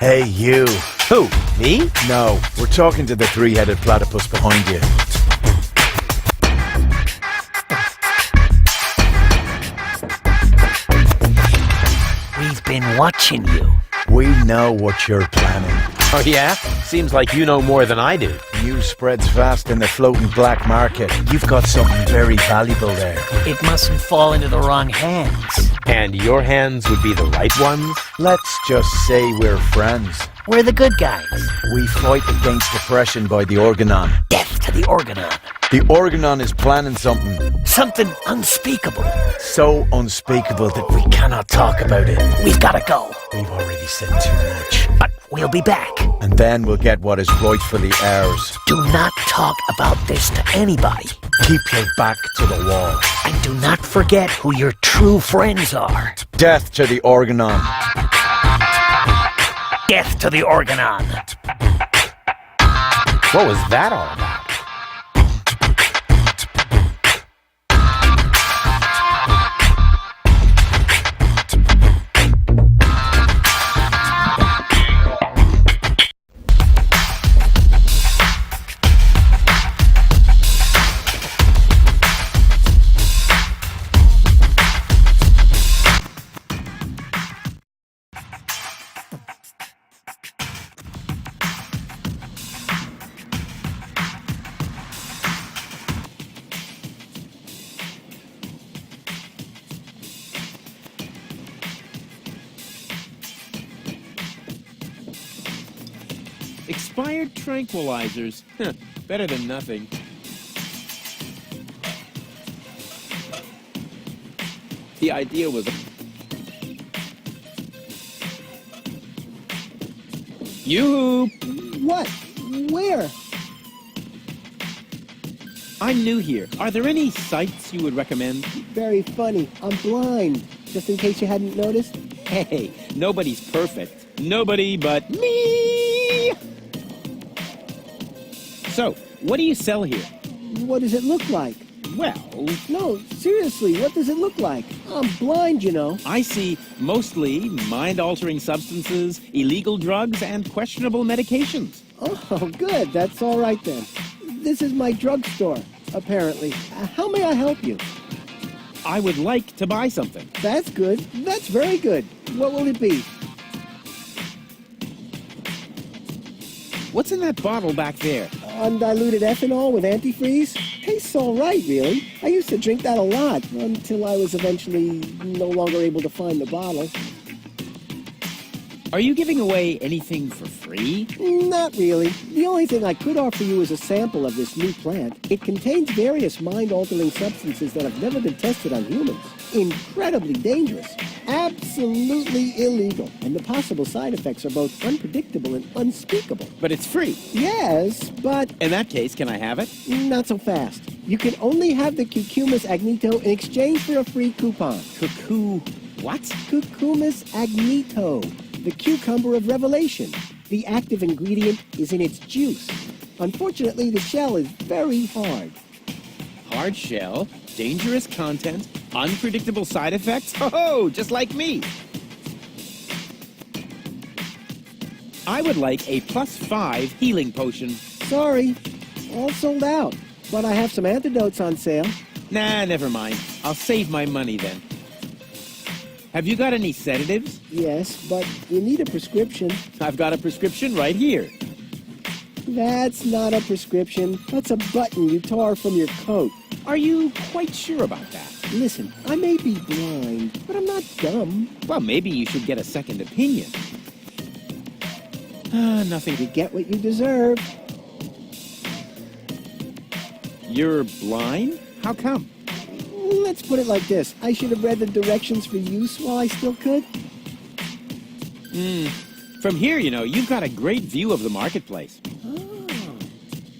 Hey, you. Who? Me? No, we're talking to the three-headed platypus behind you. We've been watching you. We know what you're planning. Oh yeah? Seems like you know more than I do. News spreads fast in the floating black market. You've got something very valuable there. It mustn't fall into the wrong hands. And your hands would be the right ones? Let's just say we're friends. We're the good guys. We fight against depression by the Organon. Death to the Organon. The Organon is planning something Something unspeakable. so unspeakable that we cannot talk about it. We've gotta go. We've already said too much. But we'll be back. And then we'll get what is rightfully ours. Do not talk about this to anybody. Keep your back to the wall. And do not forget who your true friends are. Death to the Organon. Death to the Organon. What was that all about? Expired tranquilizers. Better than nothing. The idea was... Yoo-hoo! What? Where? I'm new here. Are there any sites you would recommend? Very funny. I'm blind. Just in case you hadn't noticed. Hey, nobody's perfect. Nobody but me! So, what do you sell here? What does it look like? Well, No, seriously, what does it look like? I'm blind, you know. I see mostly mind-altering substances, illegal drugs, and questionable medications. Oh, good. That's all right then. This is my drugstore, apparently. How may I help you? I would like to buy something. That's good. That's very good. What will it be? What's in that bottle back there? Undiluted ethanol with antifreeze? Tastes all right, really. I used to drink that a lot until I was eventually no longer able to find the bottle. Are you giving away anything for free? Not really. The only thing I could offer you is a sample of this new plant. It contains various mind-altering substances that have never been tested on humans. Incredibly dangerous. Absolutely illegal. And the possible side effects are both unpredictable and unspeakable. But it's free. Yes, but In that case, can I have it? not so fast. You can only have the Cucumis agnito in exchange for a free coupon. Cuckoo... what? Cucumis agnito, the cucumber of revelation. The active ingredient is in its juice. Unfortunately, the shell is very hard. Hard shell, dangerous content, unpredictable side effects? Oh, just like me! I would like a +5 healing potion. Sorry, all sold out. But I have some antidotes on sale. Nah, never mind. I'll save my money then. Have you got any sedatives? Yes, but you need a prescription. I've got a prescription right here. That's not a prescription. That's a button you tore from your coat. Are you quite sure about that? Listen, I may be blind, but I'm not dumb. Well, maybe you should get a second opinion. Nothing. You get what you deserve. You're blind? How come? Let's put it like this. I should have read the directions for use while I still could. From here, you know, you've got a great view of the marketplace. Oh,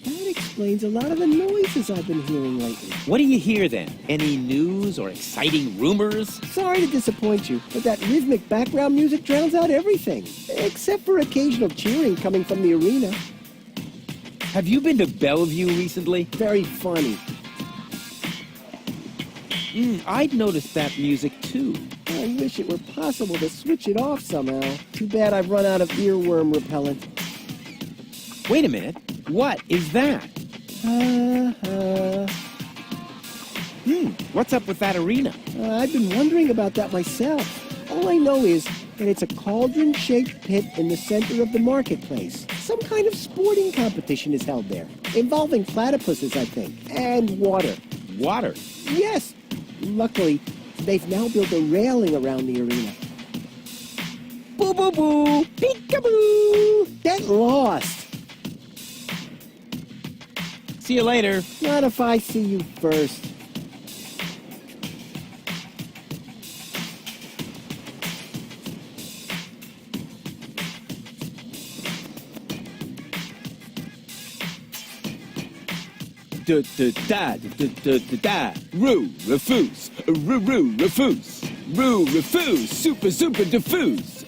that explains a lot of the noises I've been hearing lately. What do you hear then? Any news or exciting rumors? Sorry to disappoint you, but that rhythmic background music drowns out everything, except for occasional cheering coming from the arena. Have you been to Bellevue recently? Very funny. I'd noticed that music too. I wish it were possible to switch it off somehow. Too bad I've run out of earworm repellent. Wait a minute. What is that? What's up with that arena? I've been wondering about that myself. All I know is that it's a cauldron-shaped pit in the center of the marketplace. Some kind of sporting competition is held there, involving platypuses, I think, and water. Water. Yes. Luckily, they've now built a railing around the arena. Boo boo boo! Peekaboo! Get lost! See you later. Not if I see you first. Roo, refuse. Roo, refuse. Roo, refuse. Super, super diffuse.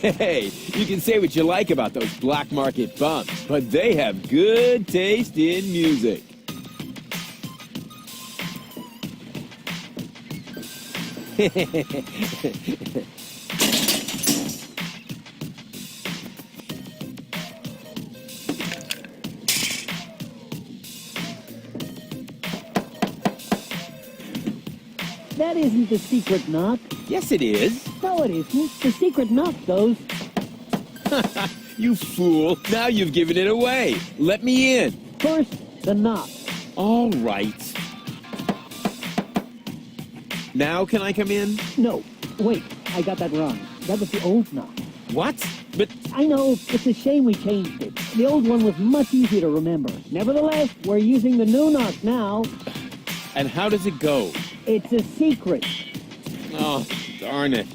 Hey, you can say what you like about those black market bums, but they have good taste in music. That isn't the secret knock. Yes, it is. No, it isn't. The secret knock goes. You fool. Now you've given it away. Let me in. First, the knock. All right. Now can I come in? No, wait, I got that wrong. That was the old knock. What? But I know, it's a shame we changed it. The old one was much easier to remember. Nevertheless, we're using the new knock now. and how does it go? It's a secret. Oh, darn it.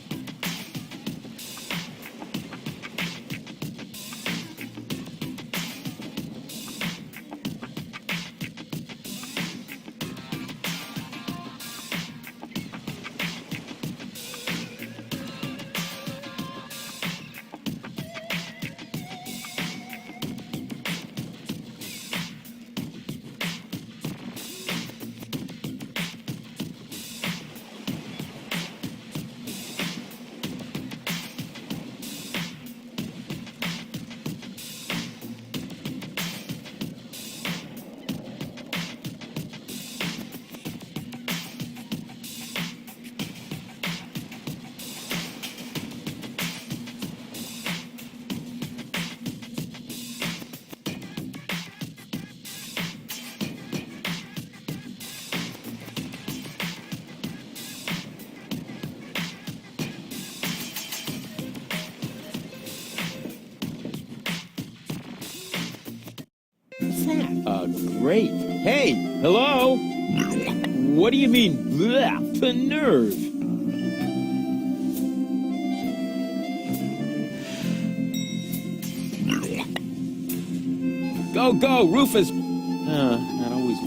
Great. Hey, hello? What do you mean, bleh, the nerve? Go, go, Rufus! Not always...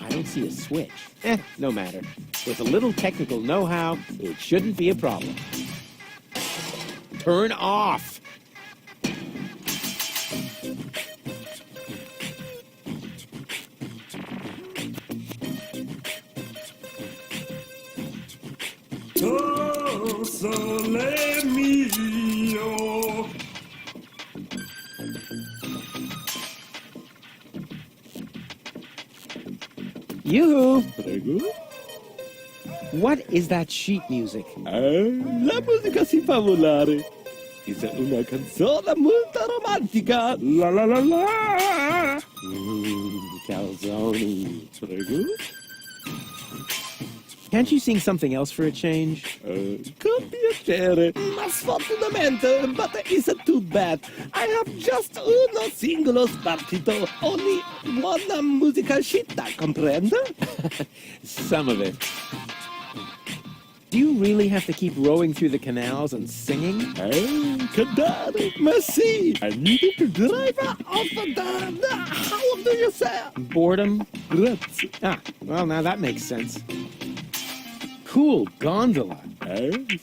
I don't see a switch. No matter. With a little technical know-how, it shouldn't be a problem. Turn off! Oh, sole mio. Yoo-hoo! What is that sheet music? La musica si fa volare. Questa è una canzone molto romantica. La la la la. Calzone. Prego. Can't you sing something else for a change? Con piacere. Ma sfortunatamente, but it's too bad. I have just uno singolo spartito. Only one musica scitta, comprende? Some of it. Do you really have to keep rowing through the canals and singing? Hey, Kadari, merci. I needed to drive off the how do you say? Boredom? Grazie. Ah, well, now that makes sense. Cool gondola.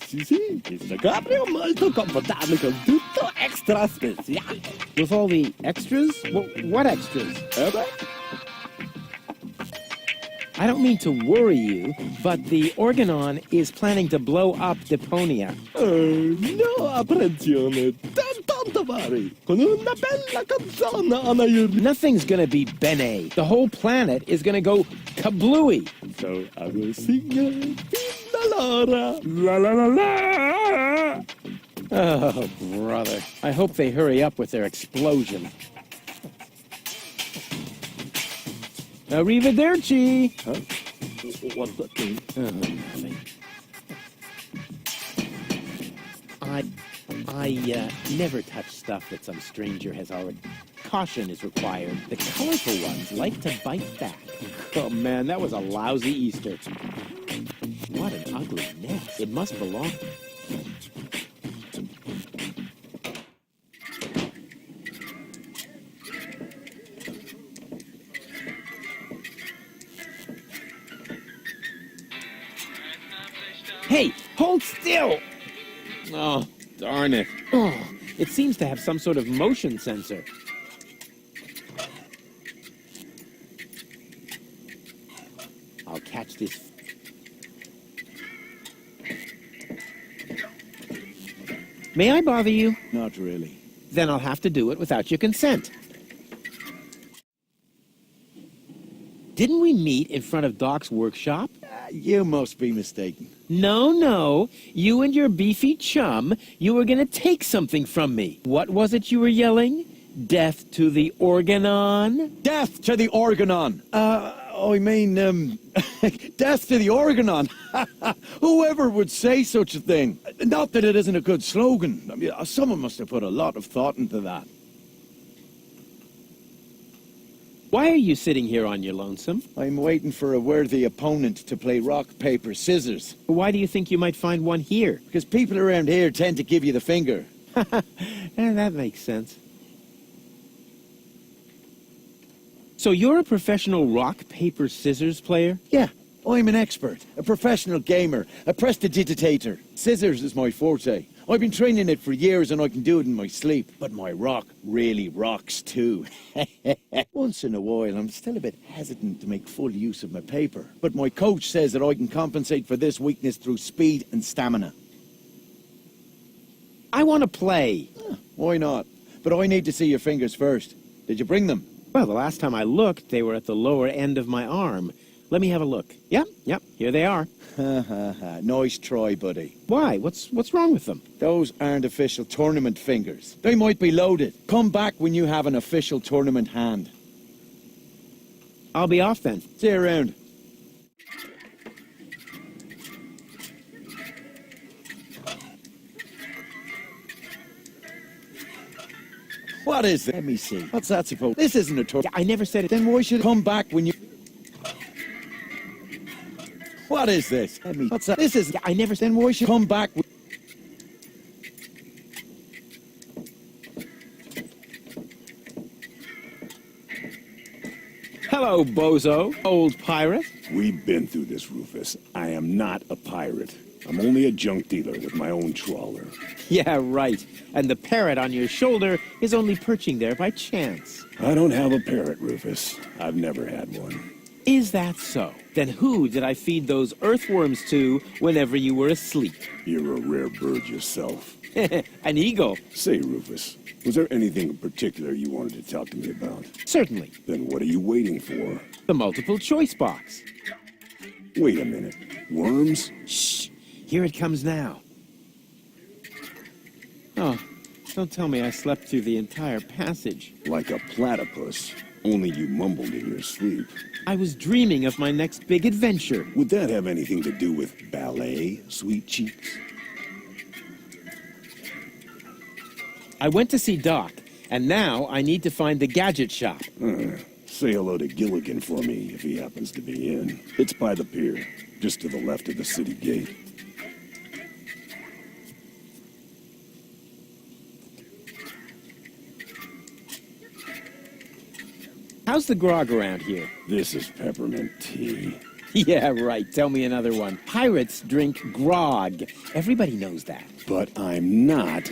Sì, sì, questo cabrio molto confortabile con tutto extra speciale. With all the extras? What extras? Beh, I don't mean to worry you, but the Organon is planning to blow up Deponia. no apprensione, tanto vari, con una bella canzone on aiuto. Nothing's gonna be bene. The whole planet is gonna go kablooey. So I will sing fino all'ora. La la la la. Oh, brother. I hope they hurry up with their explosion. Arrivederci! Huh? What's that thing? Nothing. I never touch stuff that some stranger has already... Caution is required. The colorful ones like to bite back. Oh, man, that was a lousy Easter. What an ugly nest. It must belong... Hey, hold still! Oh, darn it. Oh, it seems to have some sort of motion sensor. I'll catch this. May I bother you? Not really. Then I'll have to do it without your consent. Didn't we meet in front of Doc's workshop? You must be mistaken. No. You and your beefy chum, you were going to take something from me. What was it you were yelling? Death to the Organon? Death to the Organon! I mean, death to the Organon! Whoever would say such a thing? Not that it isn't a good slogan. I mean, someone must have put a lot of thought into that. Why are you sitting here on your lonesome? I'm waiting for a worthy opponent to play rock, paper, scissors. Why do you think you might find one here? Because people around here tend to give you the finger. That makes sense. So you're a professional rock, paper, scissors player? Yeah, I'm an expert, a professional gamer, a prestidigitator. Scissors is my forte. I've been training it for years and I can do it in my sleep. But my rock really rocks too. Once in a while, I'm still a bit hesitant to make full use of my paper. But my coach says that I can compensate for this weakness through speed and stamina. I want to play. Why not? But I need to see your fingers first. Did you bring them? Well, the last time I looked, they were at the lower end of my arm. Let me have a look. Yep, here they are. Nice try, buddy. Why? What's wrong with them? Those aren't official tournament fingers. They might be loaded. Come back when you have an official tournament hand. I'll be off then. See you around. What is this? Let me see. What's that supposed? This isn't a tournament. I never said it. Then why should it come back when you... What is this? Let me... What's that? This is... I never said... Then why should it come back... Hello, bozo, old pirate. We've been through this, Rufus. I am not a pirate. I'm only a junk dealer with my own trawler. Yeah, right. And the parrot on your shoulder is only perching there by chance. I don't have a parrot, Rufus. I've never had one. Is that so? Then who did I feed those earthworms to whenever you were asleep? You're a rare bird yourself. An eagle. Say, Rufus, was there anything in particular you wanted to talk to me about? Certainly. Then what are you waiting for? The multiple choice box. Wait a minute. Worms? Shh. Here it comes now. Oh, don't tell me I slept through the entire passage. Like a platypus. Only you mumbled in your sleep. I was dreaming of my next big adventure. Would that have anything to do with ballet, sweet cheeks? I went to see Doc, and now I need to find the gadget shop. Say hello to Gilligan for me if he happens to be in. It's by the pier, just to the left of the city gate. How's the grog around here? This is peppermint tea. Yeah, right. Tell me another one. Pirates drink grog. Everybody knows that. But I'm not.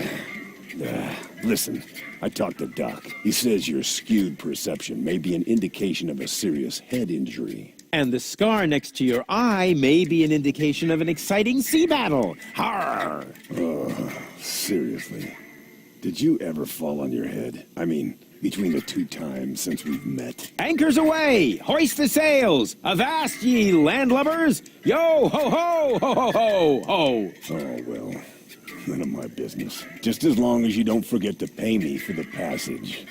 Listen, I talked to Doc. He says your skewed perception may be an indication of a serious head injury. And the scar next to your eye may be an indication of an exciting sea battle. Har! Seriously. Did you ever fall on your head? I mean, between the 2 times since we've met. Anchors away! Hoist the sails! Avast ye landlubbers! Yo ho ho ho ho ho ho! Oh, well, none of my business. Just as long as you don't forget to pay me for the passage.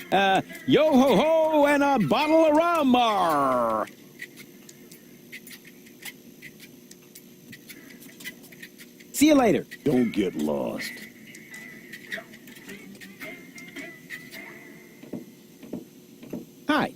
Yo ho ho and a bottle of rum! Arr. See you later. Don't get lost. Hi.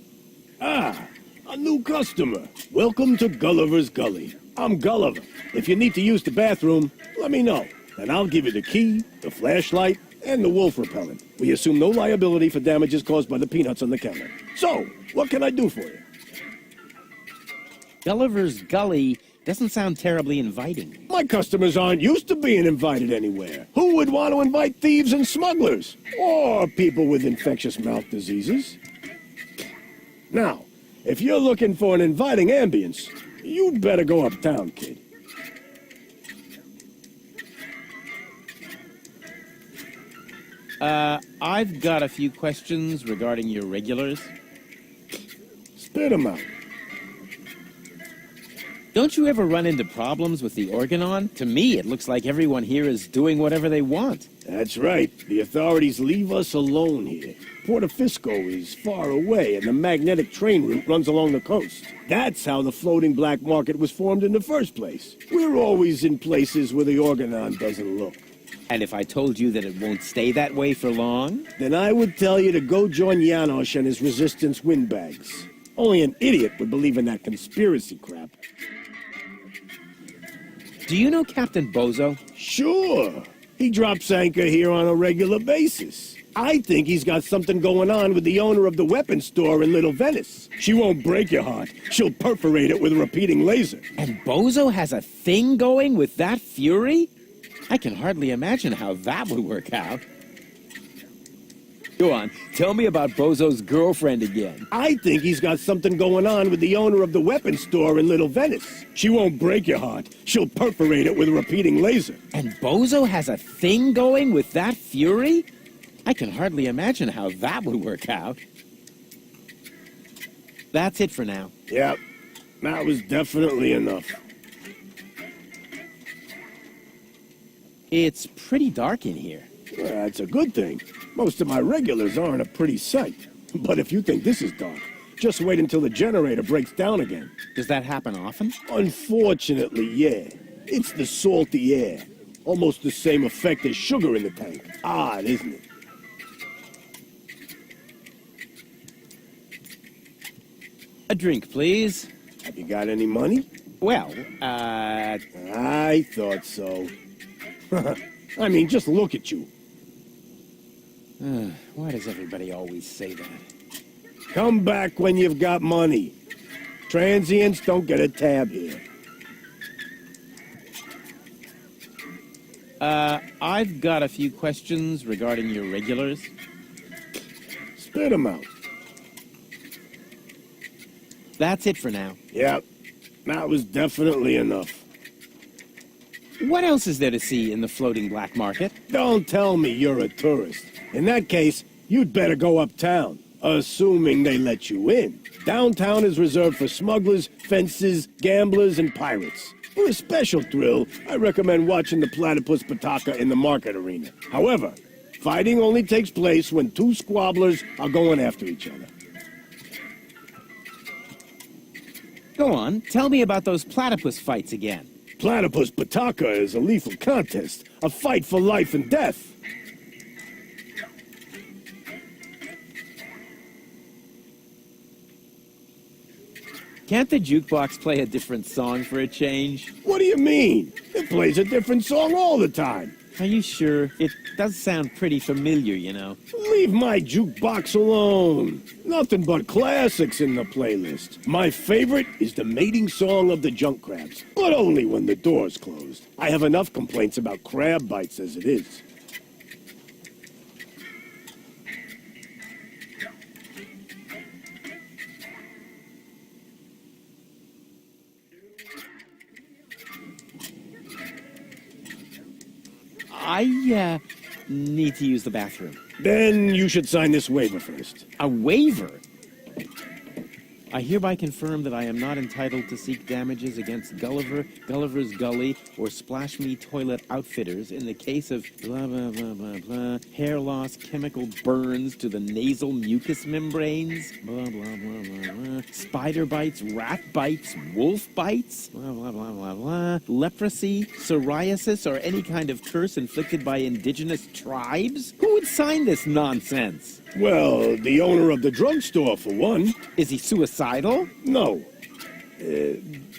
A new customer. Welcome to Gulliver's Gully. I'm Gulliver. If you need to use the bathroom, let me know. And I'll give you the key, the flashlight, and the wolf repellent. We assume no liability for damages caused by the peanuts on the counter. So, what can I do for you? Gulliver's Gully doesn't sound terribly inviting. My customers aren't used to being invited anywhere. Who would want to invite thieves and smugglers? Or people with infectious mouth diseases? Now, if you're looking for an inviting ambience, you'd better go uptown, kid. I've got a few questions regarding your regulars. Spit 'em out. Don't you ever run into problems with the Organon? To me, it looks like everyone here is doing whatever they want. That's right. The authorities leave us alone here. Porto Fisco is far away, and the magnetic train route runs along the coast. That's how the floating black market was formed in the first place. We're always in places where the Organon doesn't look. And if I told you that it won't stay that way for long? Then I would tell you to go join Janosch and his resistance windbags. Only an idiot would believe in that conspiracy crap. Do you know Captain Bozo? Sure. He drops anchor here on a regular basis. I think he's got something going on with the owner of the weapons store in Little Venice. She won't break your heart. She'll perforate it with a repeating laser. And Bozo has a thing going with that Fury? I can hardly imagine how that would work out. Go on, tell me about Bozo's girlfriend again. I think he's got something going on with the owner of the weapons store in Little Venice. She won't break your heart. She'll perforate it with a repeating laser. And Bozo has a thing going with that Fury? I can hardly imagine how that would work out. That's it for now. Yep, that was definitely enough. It's pretty dark in here. Well, that's a good thing. Most of my regulars aren't a pretty sight. But if you think this is dark, just wait until the generator breaks down again. Does that happen often? Unfortunately, yeah. It's the salty air. Almost the same effect as sugar in the tank. Odd, isn't it? A drink, please. Have you got any money? Well, I thought so. I mean, just look at you. why does everybody always say that? Come back when you've got money. Transients don't get a tab here. I've got a few questions regarding your regulars. Spit 'em out. That's it for now. Yep, that was definitely enough. What else is there to see in the floating black market? Don't tell me you're a tourist. In that case, you'd better go uptown, assuming they let you in. Downtown is reserved for smugglers, fences, gamblers, and pirates. For a special thrill, I recommend watching the platypus Pataka in the market arena. However, fighting only takes place when two squabblers are going after each other. Go on, tell me about those platypus fights again. Platypus Pataka is a lethal contest, a fight for life and death. Can't the jukebox play a different song for a change? What do you mean? It plays a different song all the time. Are you sure? It does sound pretty familiar, you know. Leave my jukebox alone. Nothing but classics in the playlist. My favorite is the mating song of the junk crabs, but only when the door's closed. I have enough complaints about crab bites as it is. I need to use the bathroom. Then you should sign this waiver first. A waiver? I hereby confirm that I am not entitled to seek damages against Gulliver, Gulliver's Gully, or Splash Me Toilet Outfitters in the case of blah, blah, blah, blah, blah, hair loss, chemical burns to the nasal mucous membranes, blah, blah, blah, blah, blah, spider bites, rat bites, wolf bites, blah, blah, blah, blah, blah, leprosy, psoriasis, or any kind of curse inflicted by indigenous tribes? Who would sign this nonsense? Well, the owner of the drugstore, for one. Is he suicidal? No.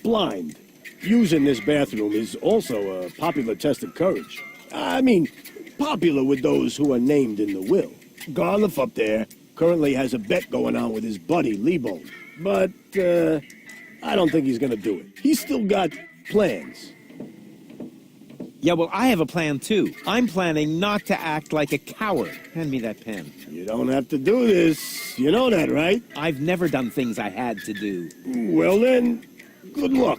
Blind. Using this bathroom is also a popular test of courage. I mean, popular with those who are named in the will. Garliff up there currently has a bet going on with his buddy, Lebo. But, I don't think he's gonna do it. He's still got plans. Yeah, well, I have a plan, too. I'm planning not to act like a coward. Hand me that pen. You don't have to do this. You know that, right? I've never done things I had to do. Well then, good luck.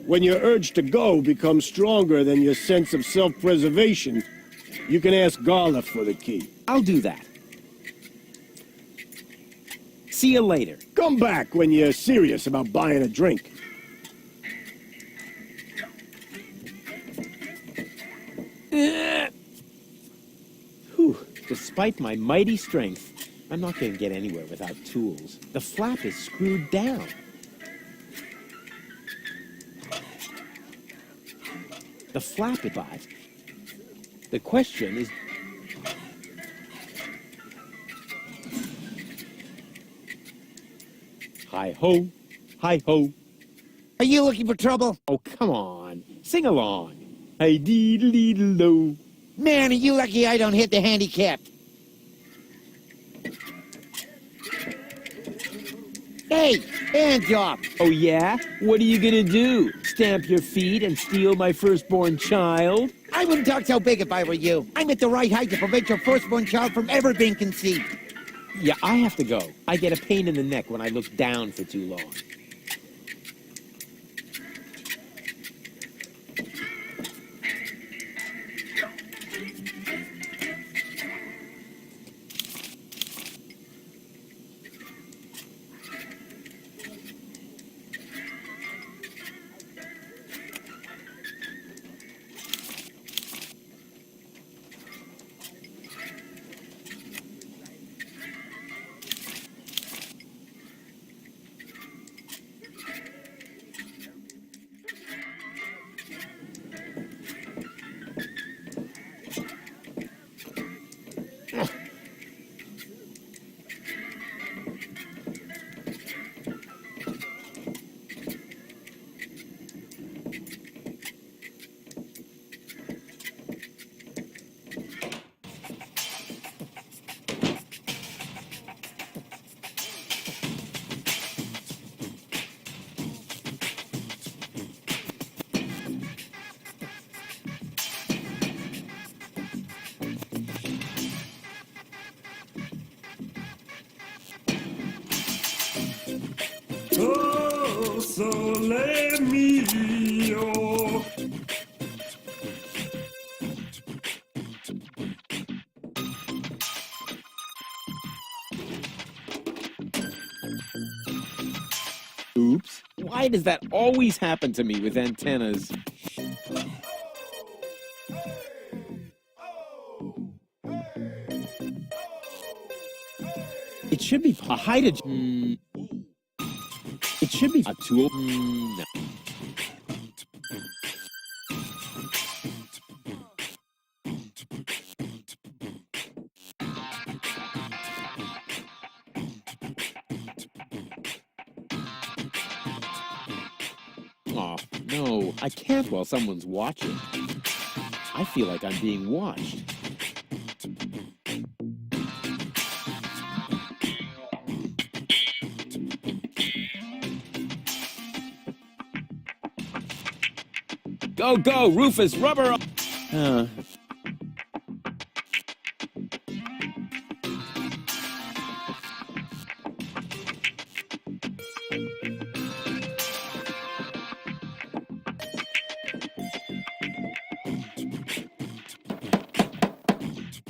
When your urge to go becomes stronger than your sense of self-preservation, you can ask Garliff for the key. I'll do that. See you later. Come back when you're serious about buying a drink. Whew. Despite my mighty strength, I'm not going to get anywhere without tools. The flap is screwed down. The flap is off. The question is... Hi-ho, hi-ho. Are you looking for trouble? Oh, come on. Sing along. Hi-dee-dee-dee-do. Man, are you lucky I don't hit the handicap. Hey, hands off. Oh, yeah? What are you gonna do? Stamp your feet and steal my firstborn child? I wouldn't talk so big if I were you. I'm at the right height to prevent your firstborn child from ever being conceived. Yeah, I have to go. I get a pain in the neck when I look down for too long. Oh, sole mio. Oops. Why does that always happen to me with antennas? It should be a height of... It should be a tool. No. Oh, no. I can't while someone's watching. I feel like I'm being watched. Go, go, Rufus, rubber!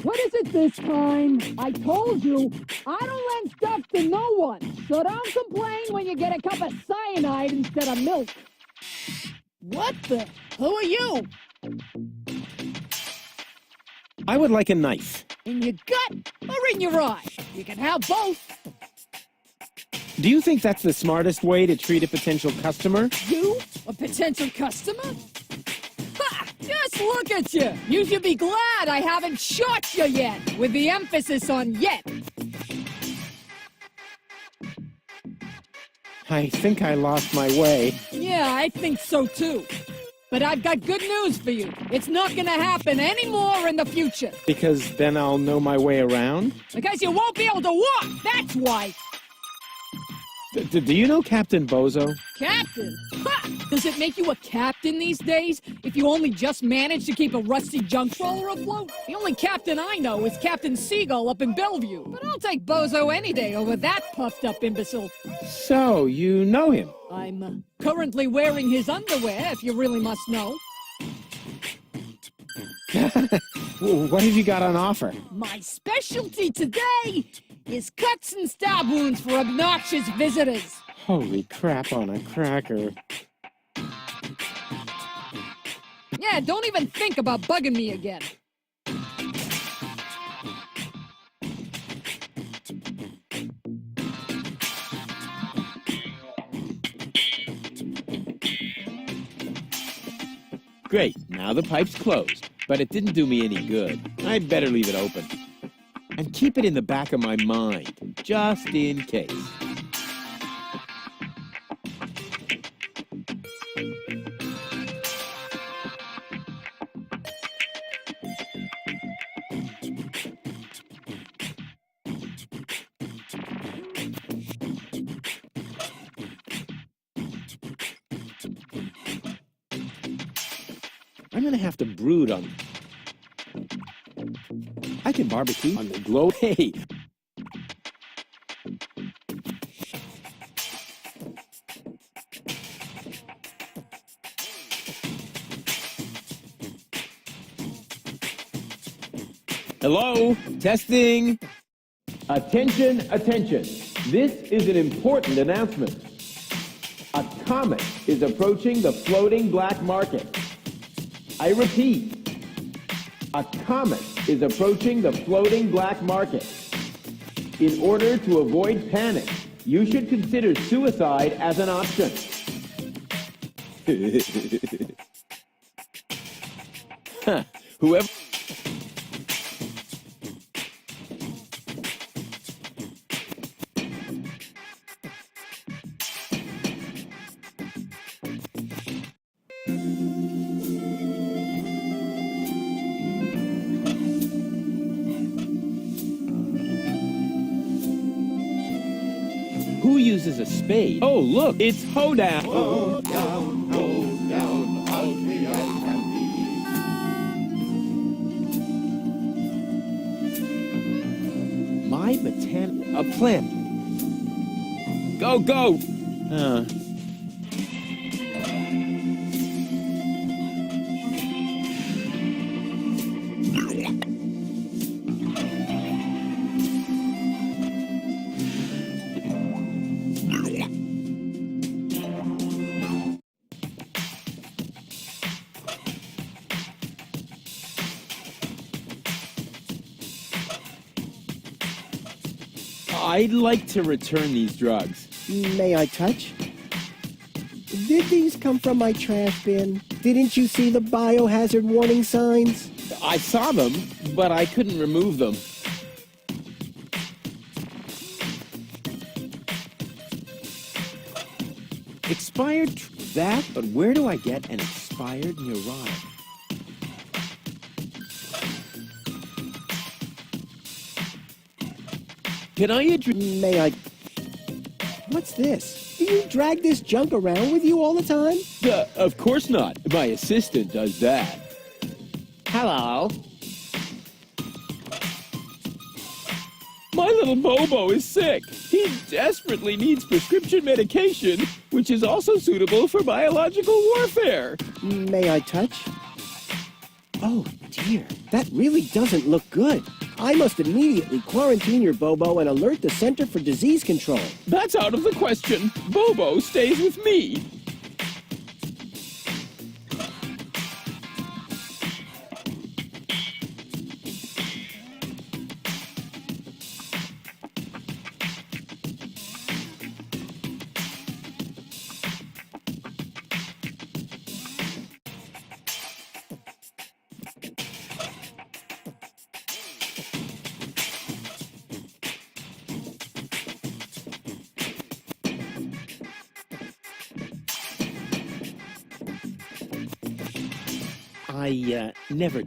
What is it this time? I told you, I don't lend stuff to no one. So don't complain when you get a cup of cyanide instead of milk. What the? Who are you? I would like a knife. In your gut or in your eye? You can have both. Do you think that's the smartest way to treat a potential customer? You? A potential customer? Ha! Just look at you! You should be glad I haven't shot you yet, with the emphasis on yet. I think I lost my way. Yeah, I think so too. But I've got good news for you. It's not gonna happen anymore in the future. Because then I'll know my way around? Because you won't be able to walk, that's why. Do you know Captain Bozo? Captain? Ha! Does it make you a captain these days if you only just manage to keep a rusty junk roller afloat? The only captain I know is Captain Seagull up in Bellevue. But I'll take Bozo any day over that puffed-up imbecile. So, you know him? I'm currently wearing his underwear, if you really must know. What have you got on offer? My specialty today is cuts and stab wounds for obnoxious visitors. Holy crap on a cracker. Yeah, don't even think about bugging me again. Great, now the pipe's closed. But it didn't do me any good. I'd better leave it open. And keep it in the back of my mind, just in case. I'm gonna have to brood on... I can barbecue on the glow. Hey! Hello? Testing! Attention, attention. This is an important announcement. A comet is approaching the floating black market. I repeat, a comet is approaching the floating black market. In order to avoid panic, you should consider suicide as an option. Whoever... Who uses a spade? Oh, look, it's Hoedown. Hold down, out the eye can be. My a plant. Go, go! I'd like to return these drugs. May I touch? Did these come from my trash bin? Didn't you see the biohazard warning signs? I saw them, but I couldn't remove them. Expired that? But where do I get an expired neurotic? Can I May I... What's this? Do you drag this junk around with you all the time? Of course not. My assistant does that. Hello. My little Bobo is sick. He desperately needs prescription medication, which is also suitable for biological warfare. May I touch? Oh, dear. That really doesn't look good. I must immediately quarantine your Bobo and alert the Center for Disease Control. That's out of the question. Bobo stays with me. I never...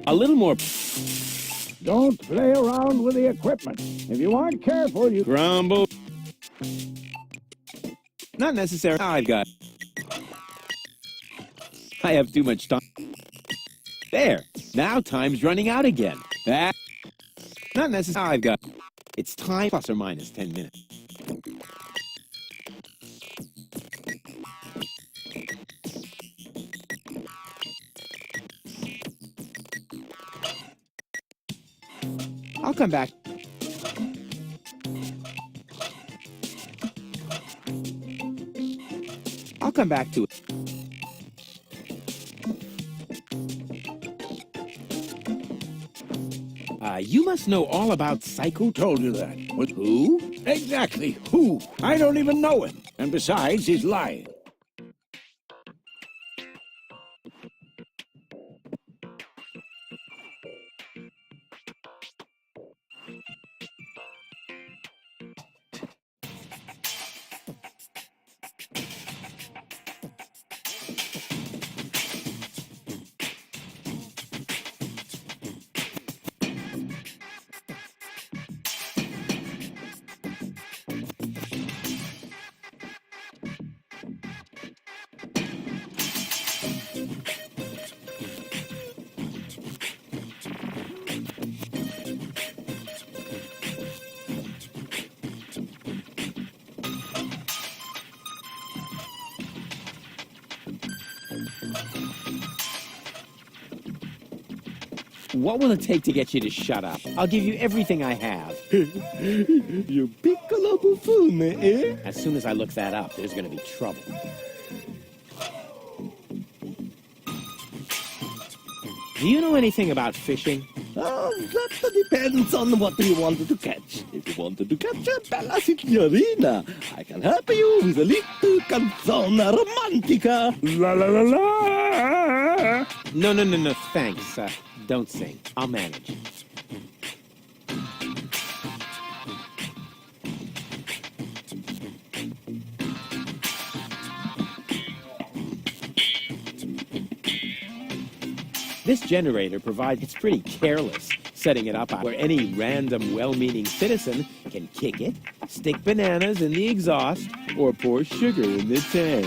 A little more Don't play around with the equipment. If you aren't careful, you... grumble. Not necessary. I have too much time. There. Now time's running out again. Not necessary. It's time plus or minus 10 minutes. I'll come back. I'll come back to it. You must know all about Psycho. Told you that. What? Who? Exactly. Who? I don't even know him. And besides, he's lying. What will it take to get you to shut up? I'll give you everything I have. You piccolo buffoon, eh? As soon as I look that up, there's going to be trouble. Do you know anything about fishing? Oh, that depends on what you wanted to catch. If you wanted to catch a bella signorina, I can help you with a little canzone romantica. La la la la. No, thanks. Don't sing. I'll manage. This generator provides, it's pretty careless, setting it up where any random well-meaning citizen can kick it, stick bananas in the exhaust, or pour sugar in the tank.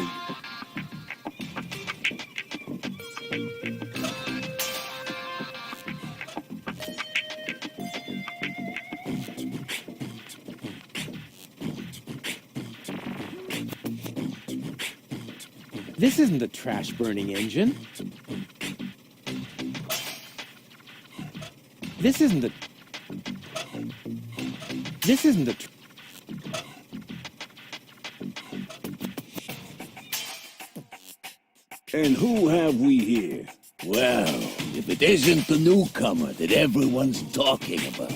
This isn't a trash-burning engine. This isn't a... And who have we here? Well, if it isn't the newcomer that everyone's talking about.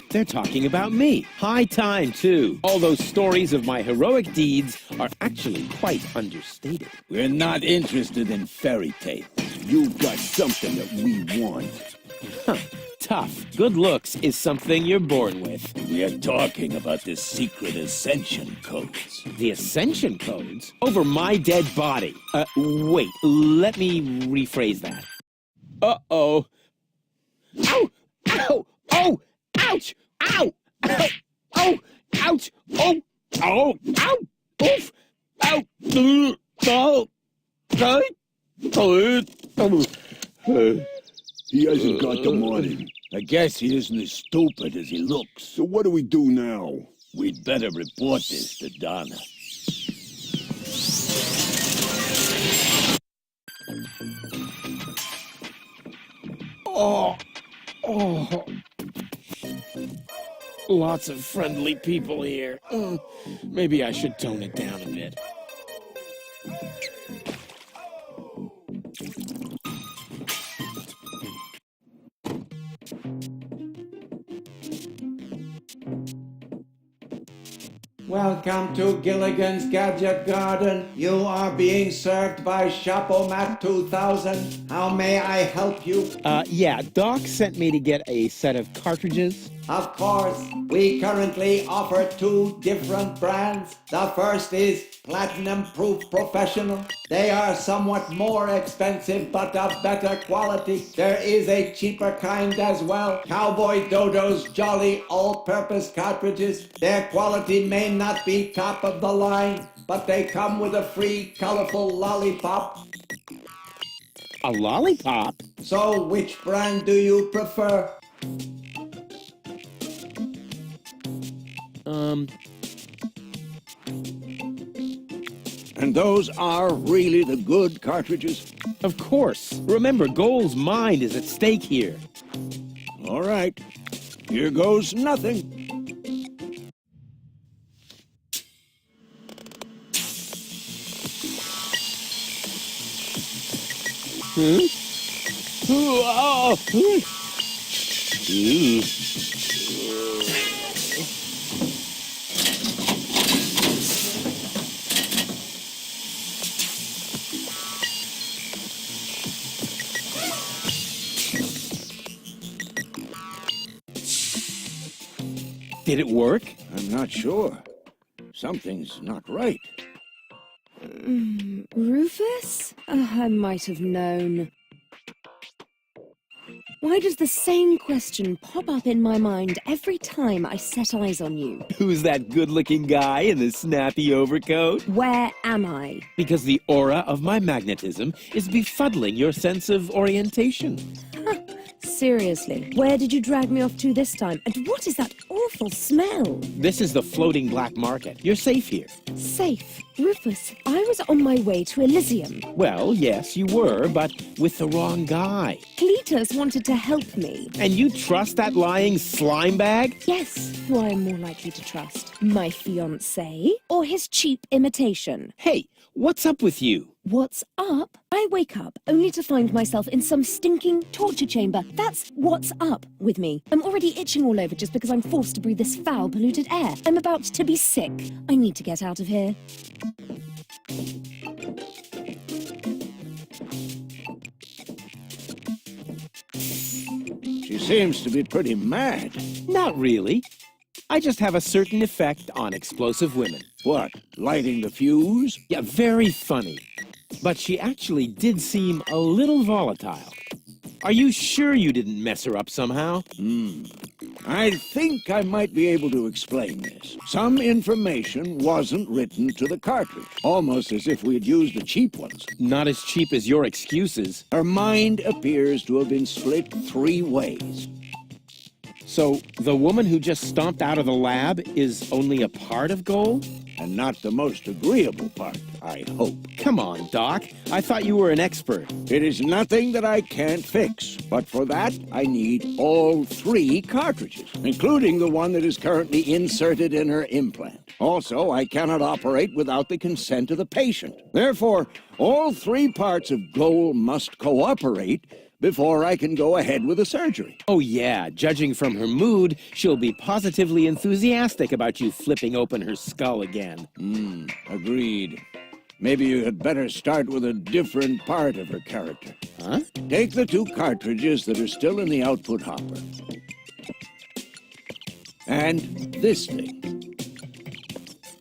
They're talking about me. High time, too. All those stories of my heroic deeds are actually quite understated. We're not interested in fairy tales. You've got something that we want. Tough. Good looks is something you're born with. We are talking about the secret ascension codes. The ascension codes? Over my dead body. Wait, let me rephrase that. Uh-oh. Ow! Ow! Oh! Ouch! Ow! Ow! Oh! Ouch! Oh! Ow! Ow! Oof! Ow! Oh! He hasn't got the money. I guess he isn't as stupid as he looks. So what do we do now? We'd better report this to Donna. Oh! Lots of friendly people here. Maybe I should tone it down a bit. Welcome to Gilligan's Gadget Garden. You are being served by Shopomat 2000. How may I help you? Yeah, Doc sent me to get a set of cartridges. Of course, we currently offer 2 different brands. The first is Platinum Proof Professional. They are somewhat more expensive but of better quality. There is a cheaper kind as well. Cowboy Dodo's Jolly All-Purpose Cartridges. Their quality may not be top of the line, but they come with a free colorful lollipop. A lollipop? So which brand do you prefer? And those are really the good cartridges? Of course. Remember, Goal's mind is at stake here. All right. Here goes nothing. Did it work? I'm not sure. Something's not right. Rufus? I might have known. Why does the same question pop up in my mind every time I set eyes on you? Who's that good-looking guy in the snappy overcoat? Where am I? Because the aura of my magnetism is befuddling your sense of orientation. Seriously, where did you drag me off to this time? And what is that awful smell? This is the floating black market. You're safe here. Safe? Rufus, I was on my way to Elysium. Well, yes, you were, but with the wrong guy. Cletus wanted to help me. And you trust that lying slime bag? Yes, who I am more likely to trust. My fiancé or his cheap imitation? Hey, what's up with you? What's up? I wake up only to find myself in some stinking torture chamber. That's what's up with me. I'm already itching all over just because I'm forced to breathe this foul, polluted air. I'm about to be sick. I need to get out of here. She seems to be pretty mad. Not really. I just have a certain effect on explosive women. What, lighting the fuse? Yeah, very funny. But she actually did seem a little volatile. Are you sure you didn't mess her up somehow? I think I might be able to explain this. Some information wasn't written to the cartridge, almost as if we had used the cheap ones. Not as cheap as your excuses. Her mind appears to have been split 3 ways. So, the woman who just stomped out of the lab is only a part of Gold? And not the most agreeable part, I hope. Come on, Doc. I thought you were an expert. It is nothing that I can't fix, but for that, I need all 3 cartridges, including the one that is currently inserted in her implant. Also, I cannot operate without the consent of the patient. Therefore, all 3 parts of Goal must cooperate before I can go ahead with the surgery. Oh yeah, judging from her mood, she'll be positively enthusiastic about you flipping open her skull again. Agreed. Maybe you had better start with a different part of her character. Huh? Take the 2 cartridges that are still in the output hopper. And this thing.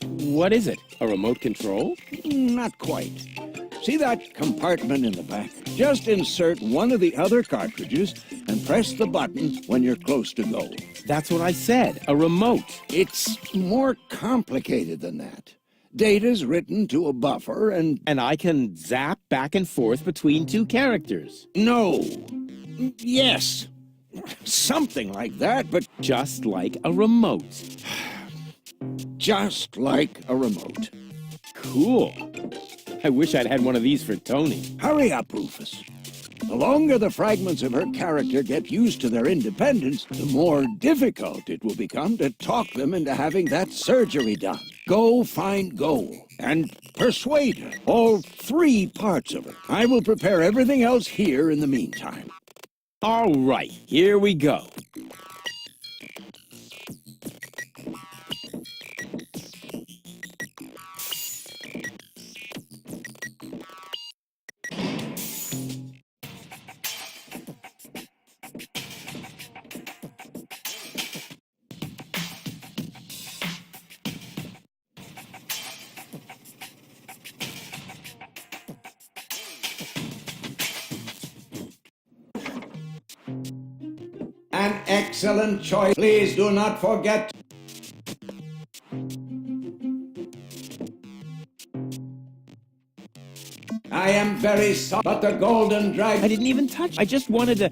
What is it? A remote control? Not quite. See that compartment in the back? Just insert one of the other cartridges and press the button when you're close to go. That's what I said. A remote. It's more complicated than that. Data's written to a buffer and... And I can zap back and forth between 2 characters. No. Yes. Something like that, but Just like a remote. just like a remote. Cool. I wish I'd had one of these for Tony. Hurry up, Rufus. The longer the fragments of her character get used to their independence, the more difficult it will become to talk them into having that surgery done. Go find Goal and persuade her. All 3 parts of her. I will prepare everything else here in the meantime. All right, here we go. An excellent choice. Please do not forget. I am very sorry, but the golden dragon... I didn't even touch. I just wanted to...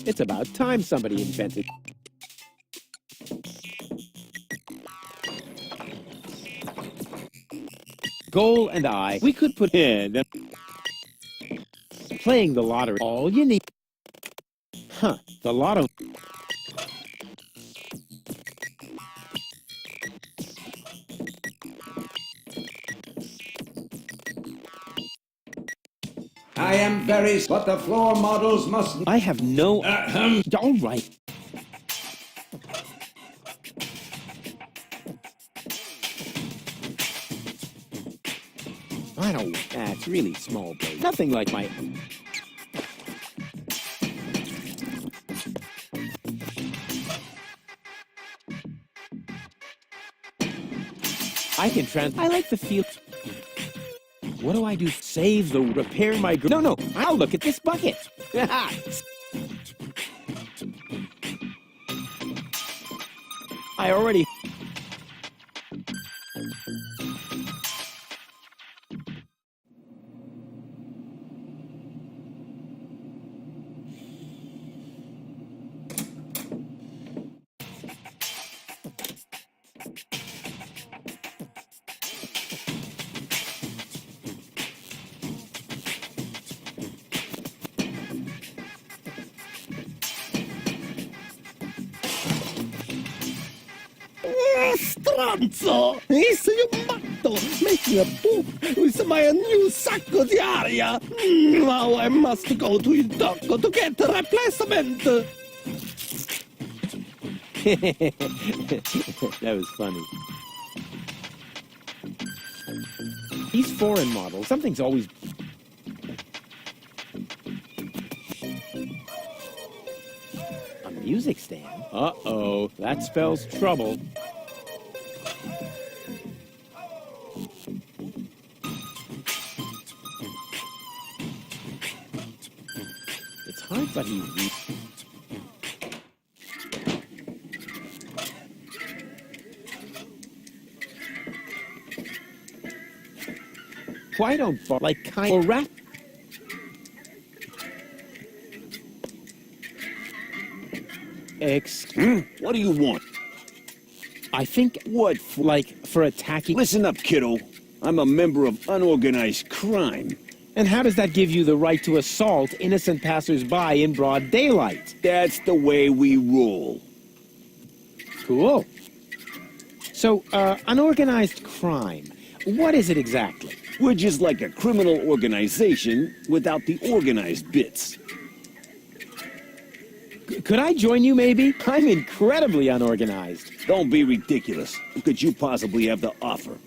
It's about time somebody invented... Goal and I, we could put in... Playing the lottery. All you need... Huh, the lotto... I am very... But the floor models must... I have no... All right. I don't... That's really small, babe. Nothing like my... I can I like the feel... What do I do? Save the... Repair my... No, I'll look at this bucket. I already... Stronzo! Sei un matto! Making a poop with my new sacco di aria! Now I must go to il doctor to get a replacement! That was funny. These foreign models, something's always... A music stand? Uh-oh, that spells trouble. It's hard, but he... Why don't like kind of rap? What do you want? I think what like for attacking. Listen up, kiddo. I'm a member of unorganized crime. And how does that give you the right to assault innocent passers-by in broad daylight? That's the way we roll. Cool. So, unorganized crime. What is it exactly? We're just like a criminal organization without the organized bits. Could I join you, maybe? I'm incredibly unorganized. Don't be ridiculous. What could you possibly have to offer?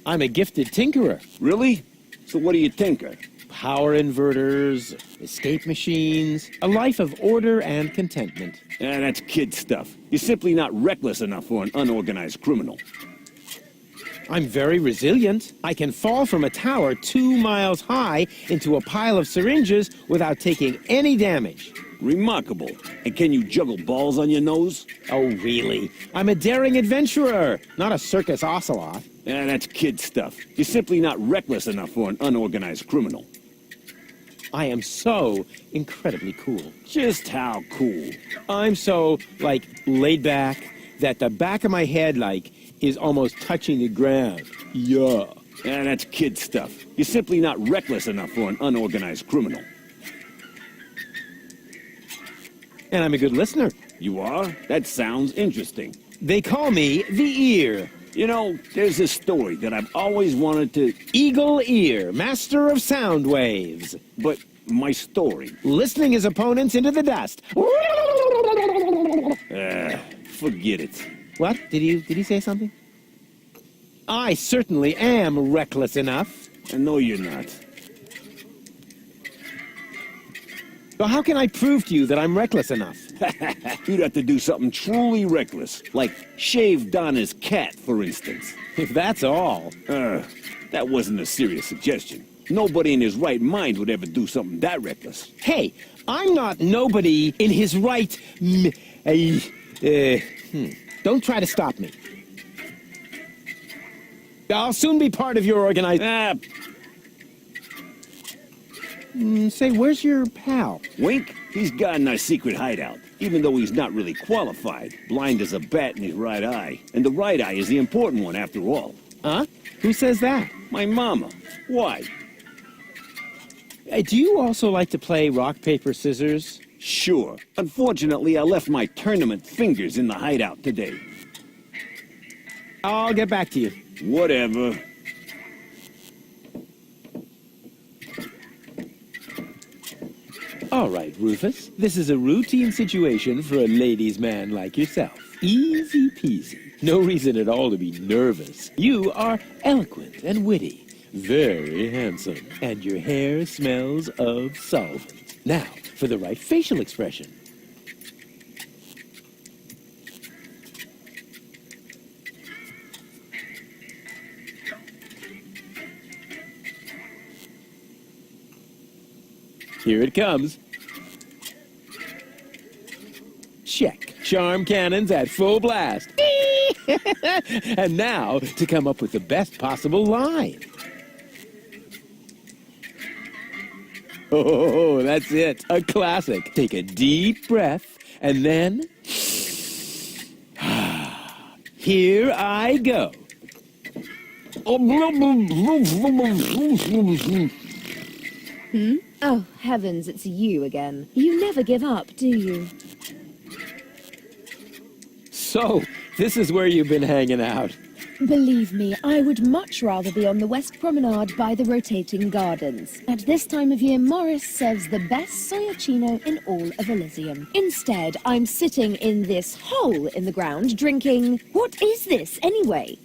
I'm a gifted tinkerer. Really? So what do you tinker? Power inverters, escape machines, a life of order and contentment. That's kid stuff. You're simply not reckless enough for an unorganized criminal. I'm very resilient. I can fall from a tower 2 miles high into a pile of syringes without taking any damage. Remarkable. And can you juggle balls on your nose? Oh, really? I'm a daring adventurer, not a circus ocelot. That's kid stuff. You're simply not reckless enough for an unorganized criminal. I am so incredibly cool. Just how cool? I'm so, laid back that the back of my head, is almost touching the ground. Yeah. That's kid stuff. You're simply not reckless enough for an unorganized criminal. And I'm a good listener. You are? That sounds interesting. They call me the Ear. You know, there's this story that I've always wanted to... Eagle Ear, master of sound waves. But my story... Listening his opponents into the dust. Forget it. What? Did he say something? I certainly am reckless enough. No, you're not. So how can I prove to you that I'm reckless enough? You'd have to do something truly reckless, like shave Donna's cat, for instance. If that's all. That wasn't a serious suggestion. Nobody in his right mind would ever do something that reckless. Hey, I'm not nobody in his right... Don't try to stop me. I'll soon be part of your organized... Say, where's your pal? Wink? He's got in our secret hideout, even though he's not really qualified. Blind as a bat in his right eye. And the right eye is the important one, after all. Huh? Who says that? My mama. Why? Do you also like to play rock, paper, scissors? Sure. Unfortunately, I left my tournament fingers in the hideout today. I'll get back to you. Whatever. All right, Rufus. This is a routine situation for a ladies' man like yourself. Easy peasy. No reason at all to be nervous. You are eloquent and witty. Very handsome. And your hair smells of solvent. Now, for the right facial expression. Here it comes. Check. Charm cannons at full blast. And now to come up with the best possible line. Oh, that's it. A classic. Take a deep breath and then... Here I go. Oh, heavens, it's you again. You never give up, do you? So, this is where you've been hanging out. Believe me, I would much rather be on the West Promenade by the rotating gardens. At this time of year, Morris serves the best soyacino in all of Elysium. Instead, I'm sitting in this hole in the ground drinking... What is this, anyway?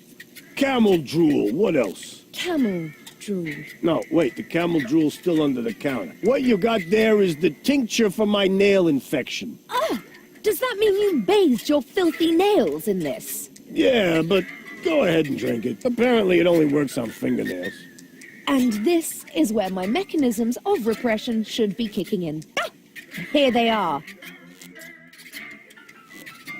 Camel drool. What else? Camel drool. No, wait. The camel drool's still under the counter. What you got there is the tincture for my nail infection. Ah! Does that mean you bathed your filthy nails in this? Yeah, but go ahead and drink it. Apparently it only works on fingernails. And this is where my mechanisms of repression should be kicking in. Ah! Here they are.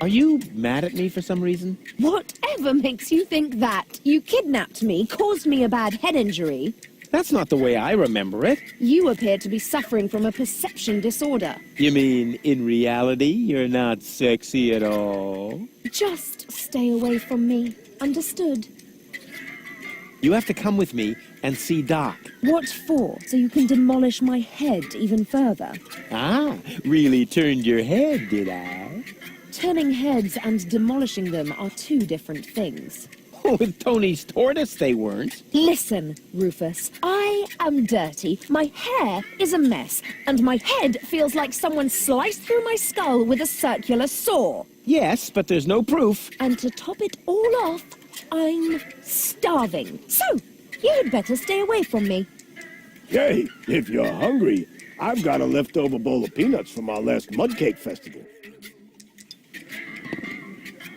Are you mad at me for some reason? Whatever makes you think that? You kidnapped me, caused me a bad head injury. That's not the way I remember it. You appear to be suffering from a perception disorder. You mean, in reality, you're not sexy at all? Just stay away from me. Understood? You have to come with me and see Doc. What for? So you can demolish my head even further? Ah, really turned your head, did I? Turning heads and demolishing them are two different things. With Tony's tortoise, they weren't. Listen, Rufus, I am dirty, my hair is a mess, and my head feels like someone sliced through my skull with a circular saw. Yes, but there's no proof. And to top it all off, I'm starving. So, you had better stay away from me. Hey, if you're hungry, I've got a leftover bowl of peanuts from our last mud cake festival.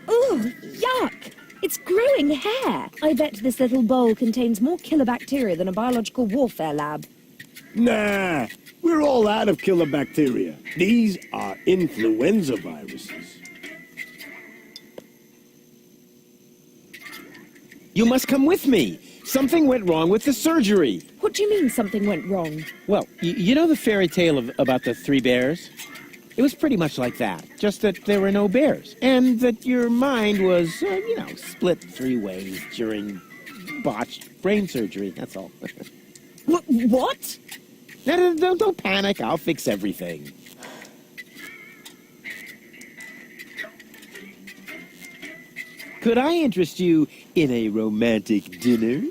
Ooh, yuck! It's growing hair. I bet this little bowl contains more killer bacteria than a biological warfare lab. Nah, we're all out of killer bacteria. These are influenza viruses. You must come with me. Something went wrong with the surgery. What do you mean something went wrong? Well, you know the fairy tale about the 3 bears? It was pretty much like that, just that there were no bears, and that your mind was, split 3 ways during botched brain surgery, that's all. What? No, don't panic, I'll fix everything. Could I interest you in a romantic dinner?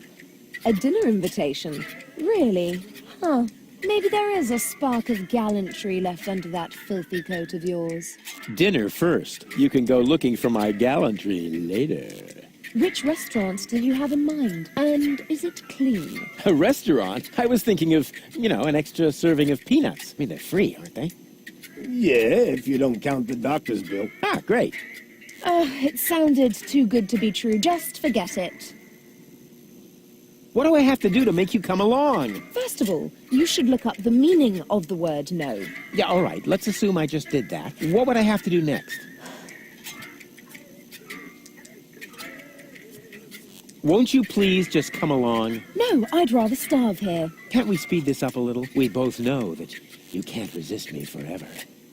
A dinner invitation? Really? Huh. Maybe there is a spark of gallantry left under that filthy coat of yours. Dinner first. You can go looking for my gallantry later. Which restaurant did you have in mind? And is it clean? A restaurant? I was thinking of, an extra serving of peanuts. I mean, they're free, aren't they? Yeah, if you don't count the doctor's bill. Ah, great. It sounded too good to be true. Just forget it. What do I have to do to make you come along? First of all, you should look up the meaning of the word no. Yeah, all right. Let's assume I just did that. What would I have to do next? Won't you please just come along? No, I'd rather starve here. Can't we speed this up a little? We both know that you can't resist me forever.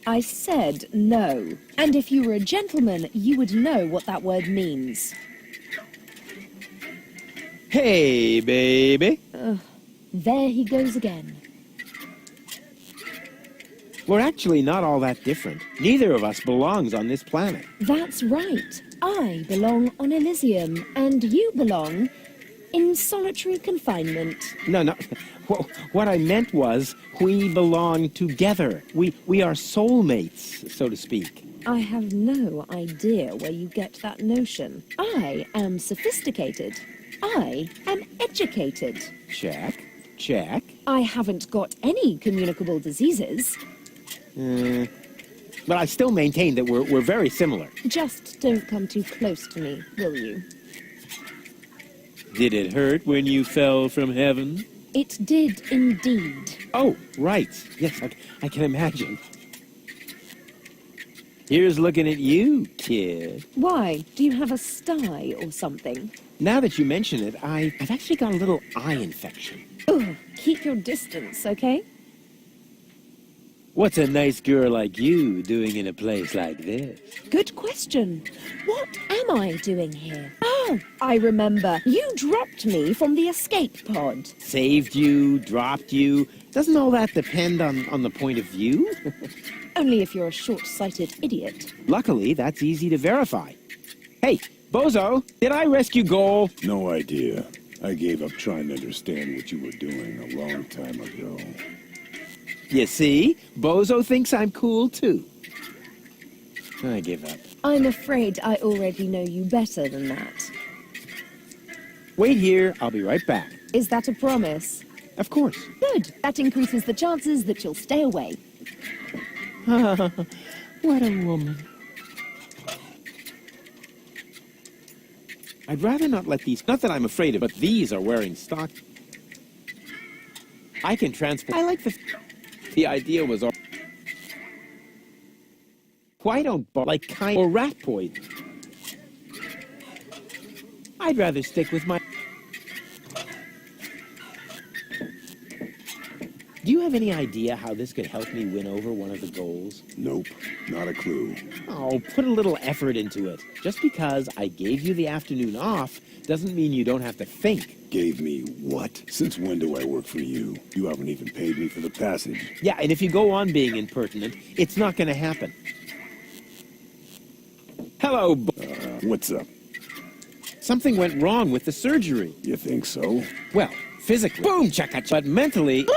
I said no. And if you were a gentleman, you would know what that word means. Hey, baby. There he goes again. We're actually not all that different. Neither of us belongs on this planet. That's right. I belong on Elysium, and you belong in solitary confinement. No. What I meant was we belong together. We are soulmates, so to speak. I have no idea where you get that notion. I am sophisticated. I am educated. Check. I haven't got any communicable diseases. But I still maintain that we're very similar. Just don't come too close to me, will you? Did it hurt when you fell from heaven? It did indeed. Oh, right. Yes, I can imagine. Here's looking at you, kid. Why? Do you have a sty or something? Now that you mention it, I've actually got a little eye infection. Ugh, keep your distance, okay? What's a nice girl like you doing in a place like this? Good question. What am I doing here? Oh, I remember. You dropped me from the escape pod. Saved you, dropped you. Doesn't all that depend on the point of view? Only if you're a short-sighted idiot. Luckily, that's easy to verify. Hey, Bozo, did I rescue Goal? No idea. I gave up trying to understand what you were doing a long time ago. You see? Bozo thinks I'm cool, too. I give up. I'm afraid I already know you better than that. Wait here. I'll be right back. Is that a promise? Of course. Good. That increases the chances that you'll stay away. What a woman. I'd rather not let these... Not that I'm afraid of, but these are wearing stock. I can transport... I like the idea was... Why don't... Like kind or rat poison? I'd rather stick with my... Do you have any idea how this could help me win over one of the goals? Nope, not a clue. Oh, put a little effort into it. Just because I gave you the afternoon off doesn't mean you don't have to think. Gave me what? Since when do I work for you? You haven't even paid me for the passage. Yeah, and if you go on being impertinent, it's not going to happen. Hello, What's up? Something went wrong with the surgery. You think so? Well, physically. Boom, chaka, but mentally.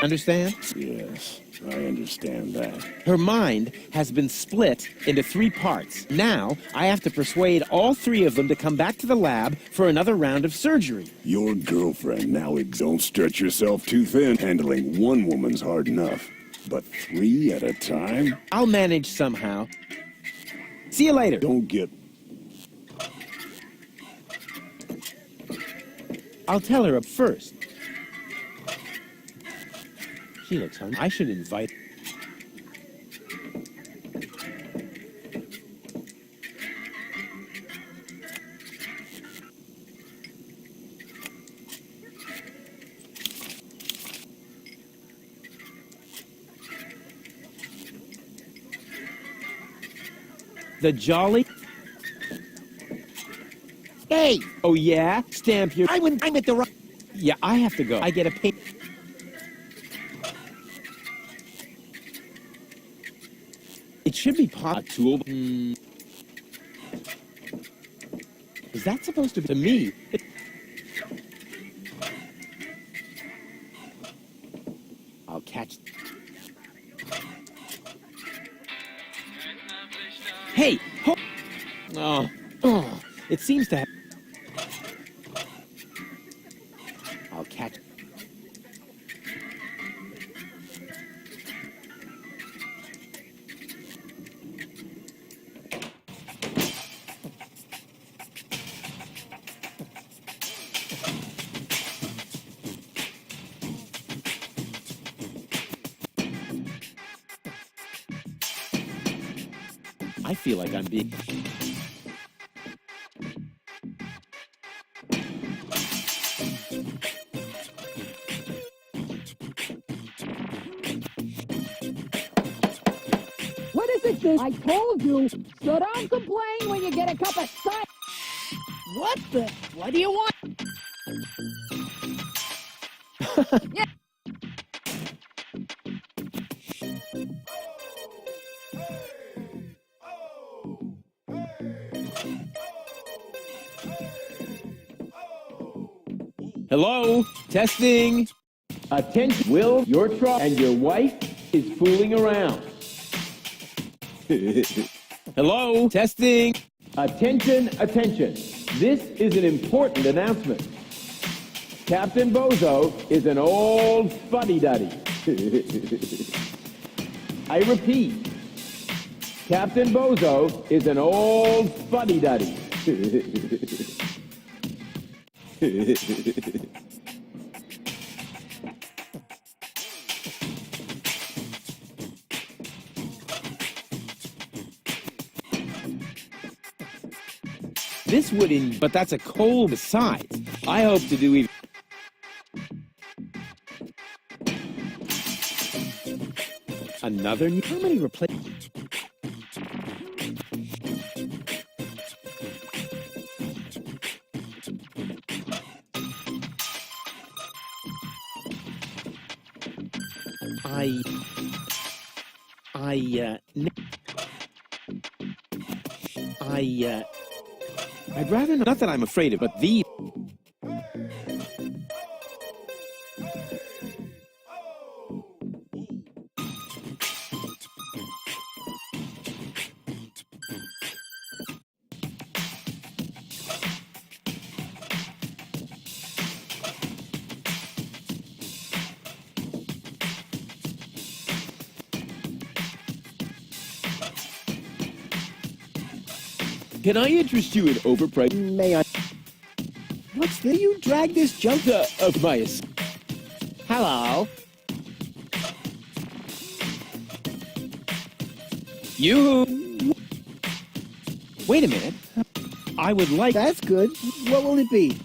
Understand? Yes, I understand that. Her mind has been split into 3 parts. Now, I have to persuade all 3 of them to come back to the lab for another round of surgery. Your girlfriend, now don't stretch yourself too thin. Handling one woman's hard enough. But 3 at a time? I'll manage somehow. See you later. Don't get... I'll tell her up first. She looks hungry. I should invite... The jolly... Hey! Oh, yeah? Stamp your... I'm at the right... Yeah, I have to go. I get a pay... It should be tool. Is that supposed to be to me? I'll catch... Hey! Oh, it seems to have... I'll catch... I feel like I'm being... What is it, this? I told you, so don't complain when you get a cup of cider. What the? What do you want? Yeah. Hello? Testing. Attention. Will, your truck and your wife is fooling around. Hello? Testing. Attention, attention. This is an important announcement. Captain Bozo is an old fuddy-duddy. I repeat. Captain Bozo is an old fuddy-duddy. This would but that's a coal besides. I hope to do even... Another new... How many replace... I'd rather not that I'm afraid of, but these... Can I interest you in overpriced... May I? What's the... You drag this junk... of my... Hello? You... Wait a minute. I would like... That's good. What will it be?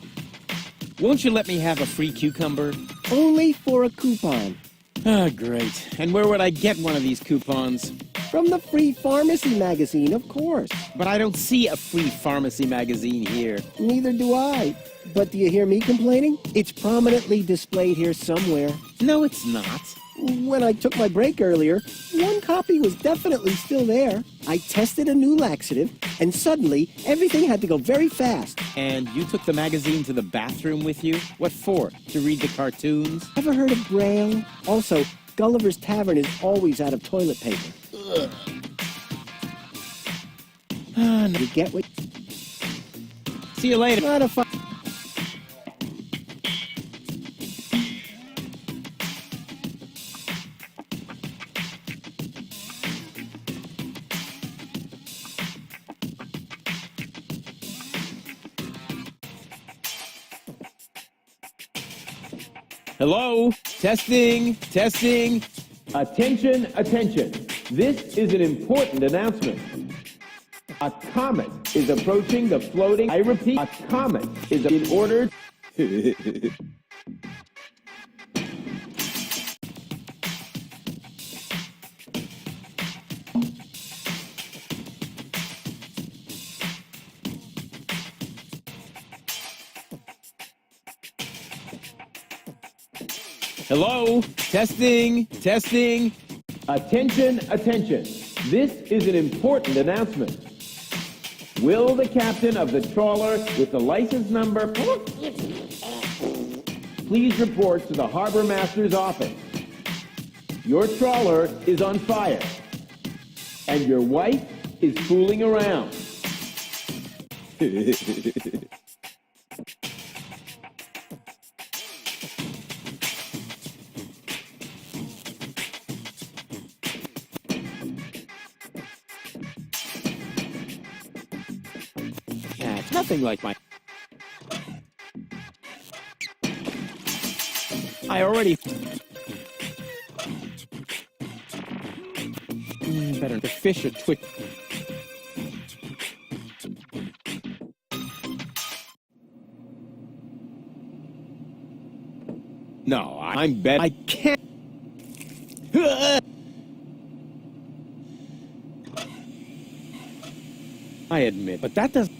Won't you let me have a free cucumber? Only for a coupon. Ah, great. And where would I get one of these coupons? From the Free Pharmacy magazine, of course. But I don't see a free pharmacy magazine here. Neither do I. But do you hear me complaining? It's prominently displayed here somewhere. No, it's not. When I took my break earlier, one copy was definitely still there. I tested a new laxative, and suddenly everything had to go very fast. And you took the magazine to the bathroom with you? What for? To read the cartoons? Ever heard of Braille? Also, Gulliver's Tavern is always out of toilet paper. You get what? See you later. Not a fun. Hello? Testing, testing. Attention, attention. This is an important announcement. A comet is approaching the floating... I repeat, a comet is in order... Hello? Testing, testing. Attention, attention. This is an important announcement. Will the captain of the trawler with the license number please report to the harbor master's office? Your trawler is on fire, and your wife is fooling around. It's nothing like my... I already... better the fish are twitch... No, I'm bet... I can't... I admit, but that doesn't...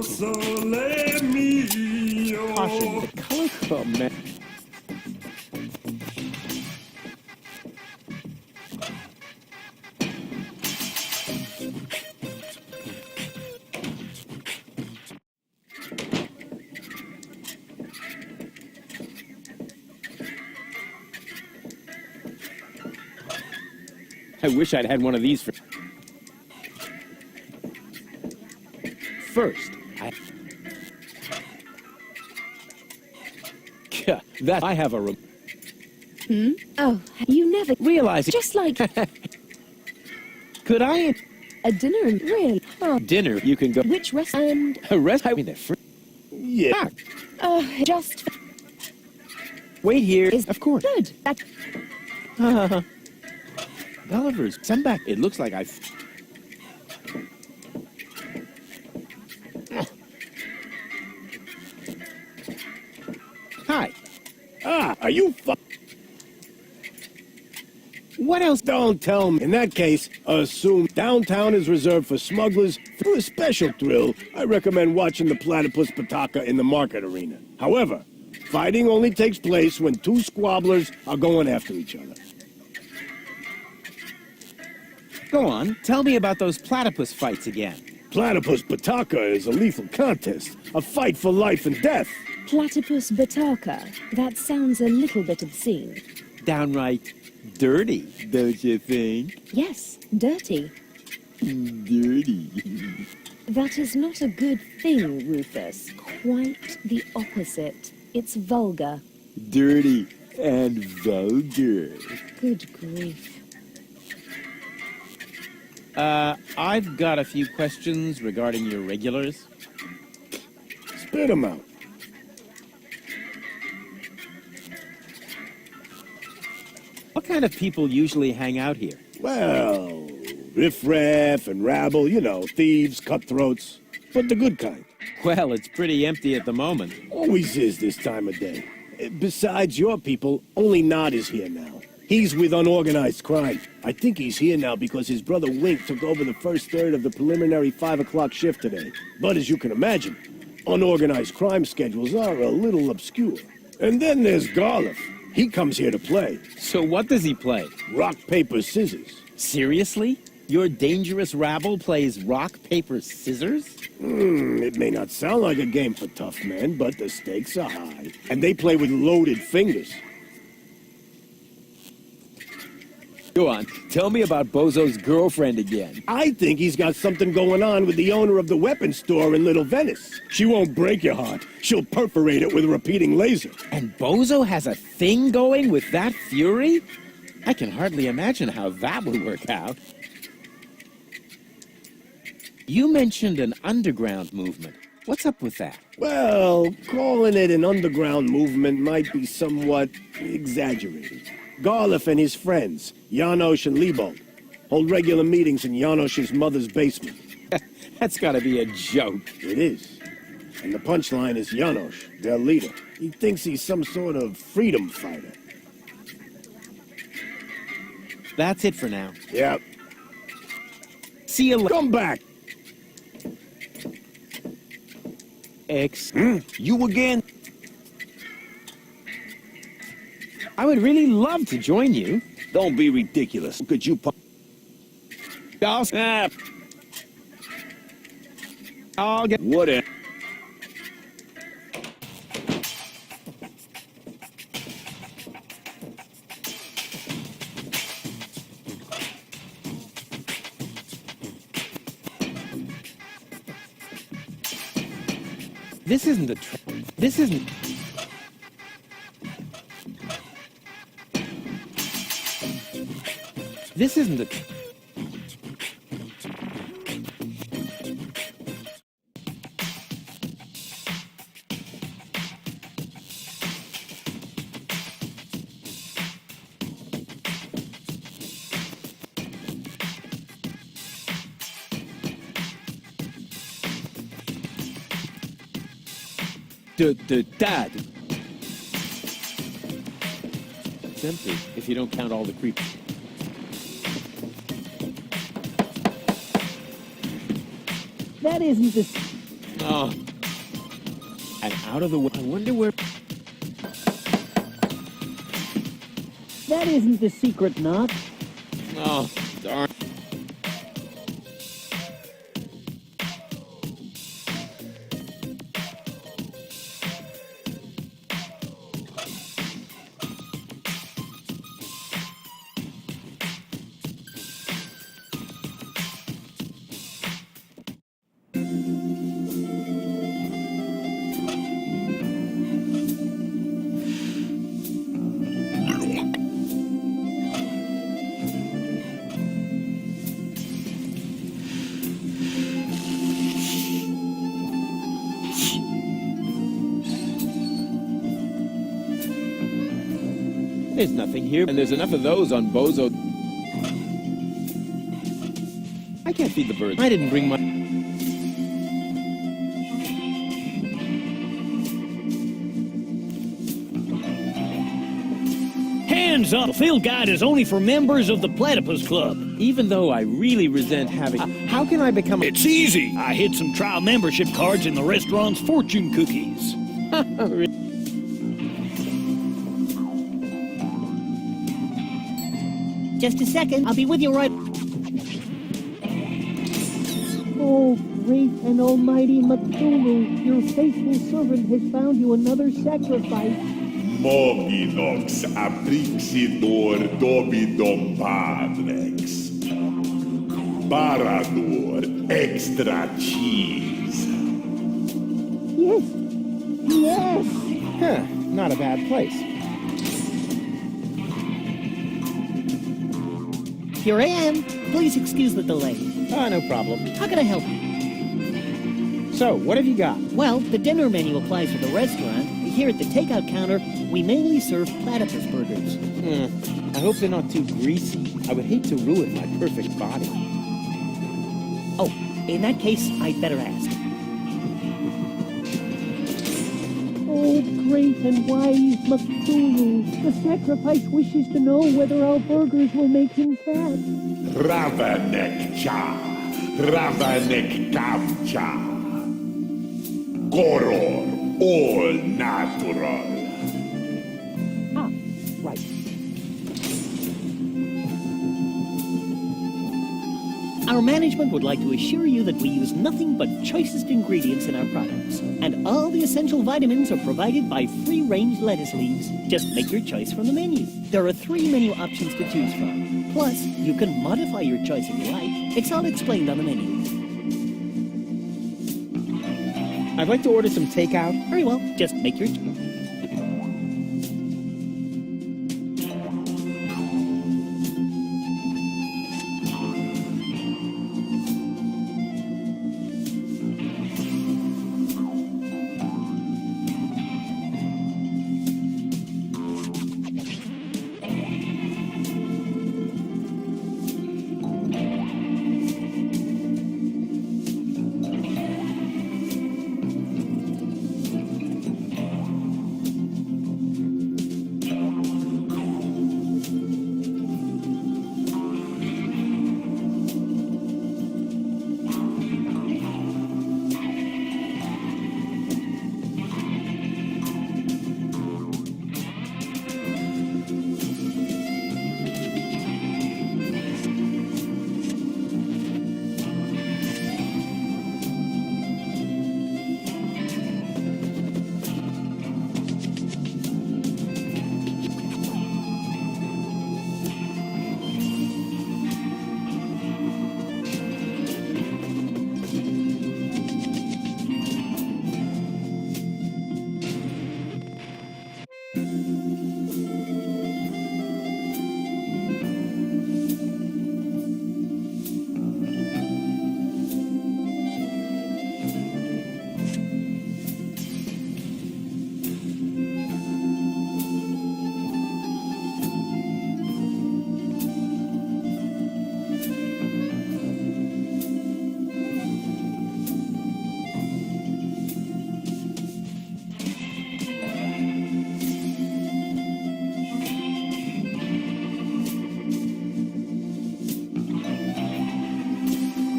So let me Caution, the color... Oh, man. I wish I'd had one of these for... First, that I have a room. Oh, you never Realize it. Just like Could I... a dinner and really. Oh, Dinner, you can go... which rest and A rest... I mean, they're free. Yeah. just Wait here. is Of course. good. That Gulliver's. Send back. It looks like I've... Hi. Are you What else? Don't tell me. In that case, assume downtown is reserved for smugglers. For a special thrill, I recommend watching the platypus Pataka in the market arena. However, fighting only takes place when two squabblers are going after each other. Go on. Tell me about those platypus fights again. Platypus Pataka is a lethal contest, a fight for life and death. platypus bataka. That sounds a little bit obscene. Downright dirty, don't you think? Yes, dirty. Dirty. That is not a good thing, Rufus. Quite the opposite. It's vulgar. Dirty and vulgar. Good grief. I've got a few questions regarding your regulars. Spit 'em out. What kind of people usually hang out here? Well, riffraff and rabble, you know, thieves, cutthroats, but the good kind. Well, it's pretty empty at the moment. Always is this time of day. Besides your people, only Nod is here now. He's with unorganized crime. I think he's here now because his brother Wink took over the first third of the preliminary 5 o'clock shift today. But as you can imagine, unorganized crime schedules are a little obscure. And then there's Garliff. He comes here to play. So what does he play? Rock, paper, scissors. Seriously? Your dangerous rabble plays rock, paper, scissors? It may not sound like a game for tough men, but the stakes are high. And they play with loaded fingers. Go on, tell me about Bozo's girlfriend again. I think he's got something going on with the owner of the weapons store in Little Venice. She won't break your heart. She'll perforate it with a repeating laser. And Bozo has a thing going with that fury? I can hardly imagine how that would work out. You mentioned an underground movement. What's up with that? Well, calling it an underground movement might be somewhat exaggerated. Garliff and his friends, Janosch and Liebold, hold regular meetings in Janosch's mother's basement. That's gotta be a joke. It is. And the punchline is Janosch, their leader. He thinks he's some sort of freedom fighter. That's it for now. Yep. See you later. Come back! You again? I would really love to join you. Don't be ridiculous. Could you I'll get... Whatever. This isn't a This isn't... This isn't a... Dad. It's empty, if you don't count all the creeps. That isn't the... Oh. And out of the way. I wonder where... That isn't the secret knot. Oh, darn. There's nothing here, and there's enough of those on Bozo. I can't feed the birds. I didn't bring my... Hands up! The field guide is only for members of the Platypus Club. Even though I really resent having... how can I become a... It's easy! I hid some trial membership cards in the restaurant's fortune cookies. Just a second, I'll be with you right... Oh, great and almighty Cthulhu, your faithful servant has found you another sacrifice. Movinox aprixidor dobidom padrex. Parador extra cheese. Yes, yes! Huh, not a bad place. Here I am. Please excuse the delay. Oh, no problem. How can I help you? So, what have you got? Well, the dinner menu applies for the restaurant. Here at the takeout counter, we mainly serve platypus burgers. I hope they're not too greasy. I would hate to ruin my perfect body. Oh, in that case, I'd better ask. Oh, great and wise Cthulhu, the sacrifice wishes to know whether our burgers will make him fat. Ravanek cha, Ravanek kamcha. Goror, all natural. Ah, right. Our management would like to assure you that we use nothing but choicest ingredients in our products, and all the essential vitamins are provided by free-range lettuce leaves. Just make your choice from the menu. There are 3 menu options to choose from. Plus, you can modify your choice if you like. It's all explained on the menu. I'd like to order some takeout. Very well, just make your choice.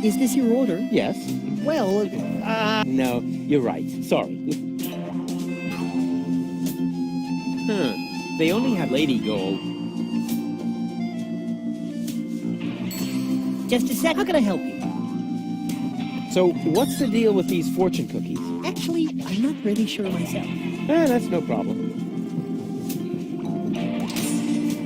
Is this your order? Yes. Well, No, you're right. Sorry. They only have Lady Gold. just a sec. How can I help you? So, what's the deal with these fortune cookies? Actually, I'm not really sure myself. That's no problem.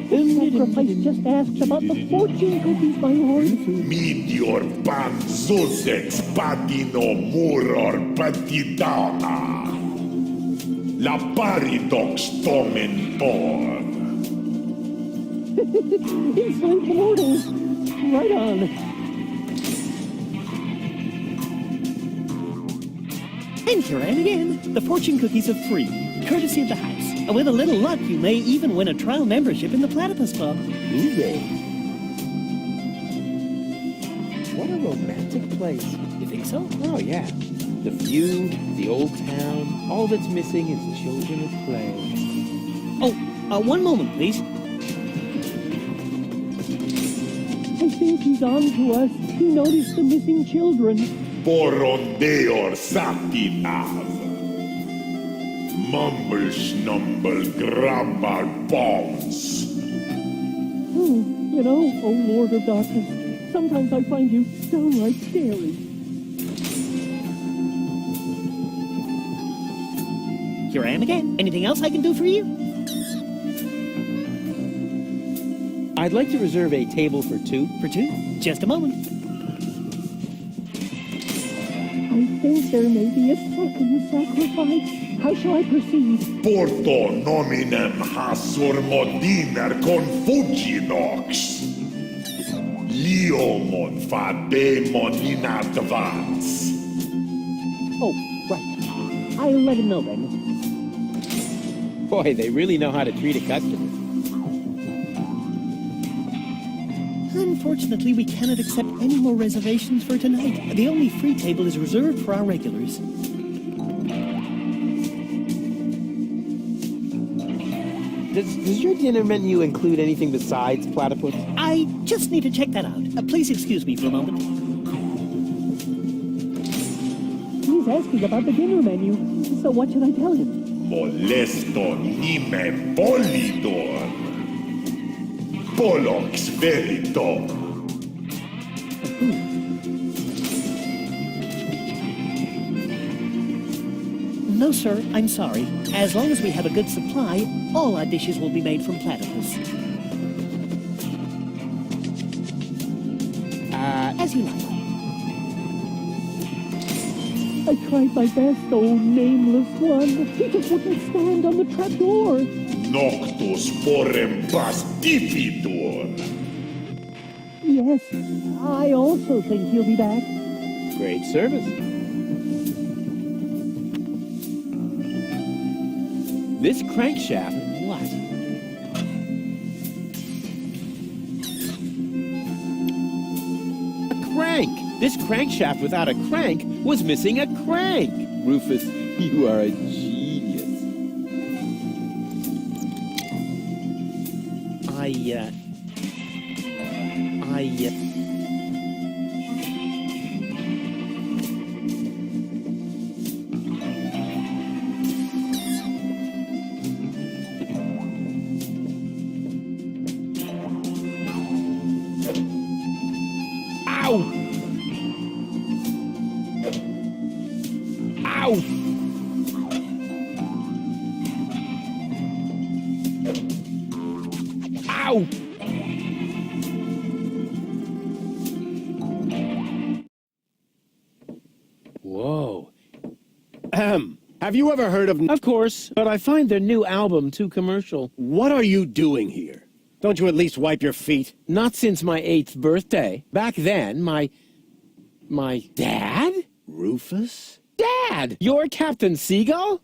Sacrifice just asked about the fortune cookies, my lord. Meteor panzusex patino muror patidana. La paridox tomen por. Insolent mortals. Right on. And here I am again. The fortune cookies are free, courtesy of the house. And with a little luck, you may even win a trial membership in the Platypus Club. Hooray. What a romantic place. You think so? Oh, yeah. The view, the old town, all that's missing is children at play. Oh, one moment, please. I think he's on to us. He noticed the missing children. Porondeor satinav. Mumble snumble grabbar bones. You know, oh Lord of Darkness, sometimes I find you downright scary. Here I am again. Anything else I can do for you? I'd like to reserve a table for two. For two? Just a moment. I think there may be a second sacrifice. How shall I proceed? Porto nominem hasur modiner confuginox. Liomon fademon in advance. Oh, right. I'll let him know then. Boy, they really know how to treat a customer. Unfortunately, we cannot accept any more reservations for tonight. The only free table is reserved for our regulars. Does your dinner menu include anything besides platypus? I just need to check that out. Please excuse me for a moment. He's asking about the dinner menu, so what should I tell him? Moleston nime polidor. Pollux verito. No, sir, I'm sorry. As long as we have a good supply, all our dishes will be made from platypus. As you like. I tried my best, oh nameless one. He just wouldn't stand on the trapdoor. Noctus porem pastipidur. Yes, I also think he'll be back. Great service. This crankshaft, what? A crank! This crankshaft without a crank was missing a crank! Rufus, you are a genius. Ow! Ow! Ow! Whoa. Have you ever heard of... Of course, but I find their new album too commercial. What are you doing here? Don't you at least wipe your feet? Not since my 8th birthday. Back then, my dad? Rufus? Dad! You're Captain Seagull?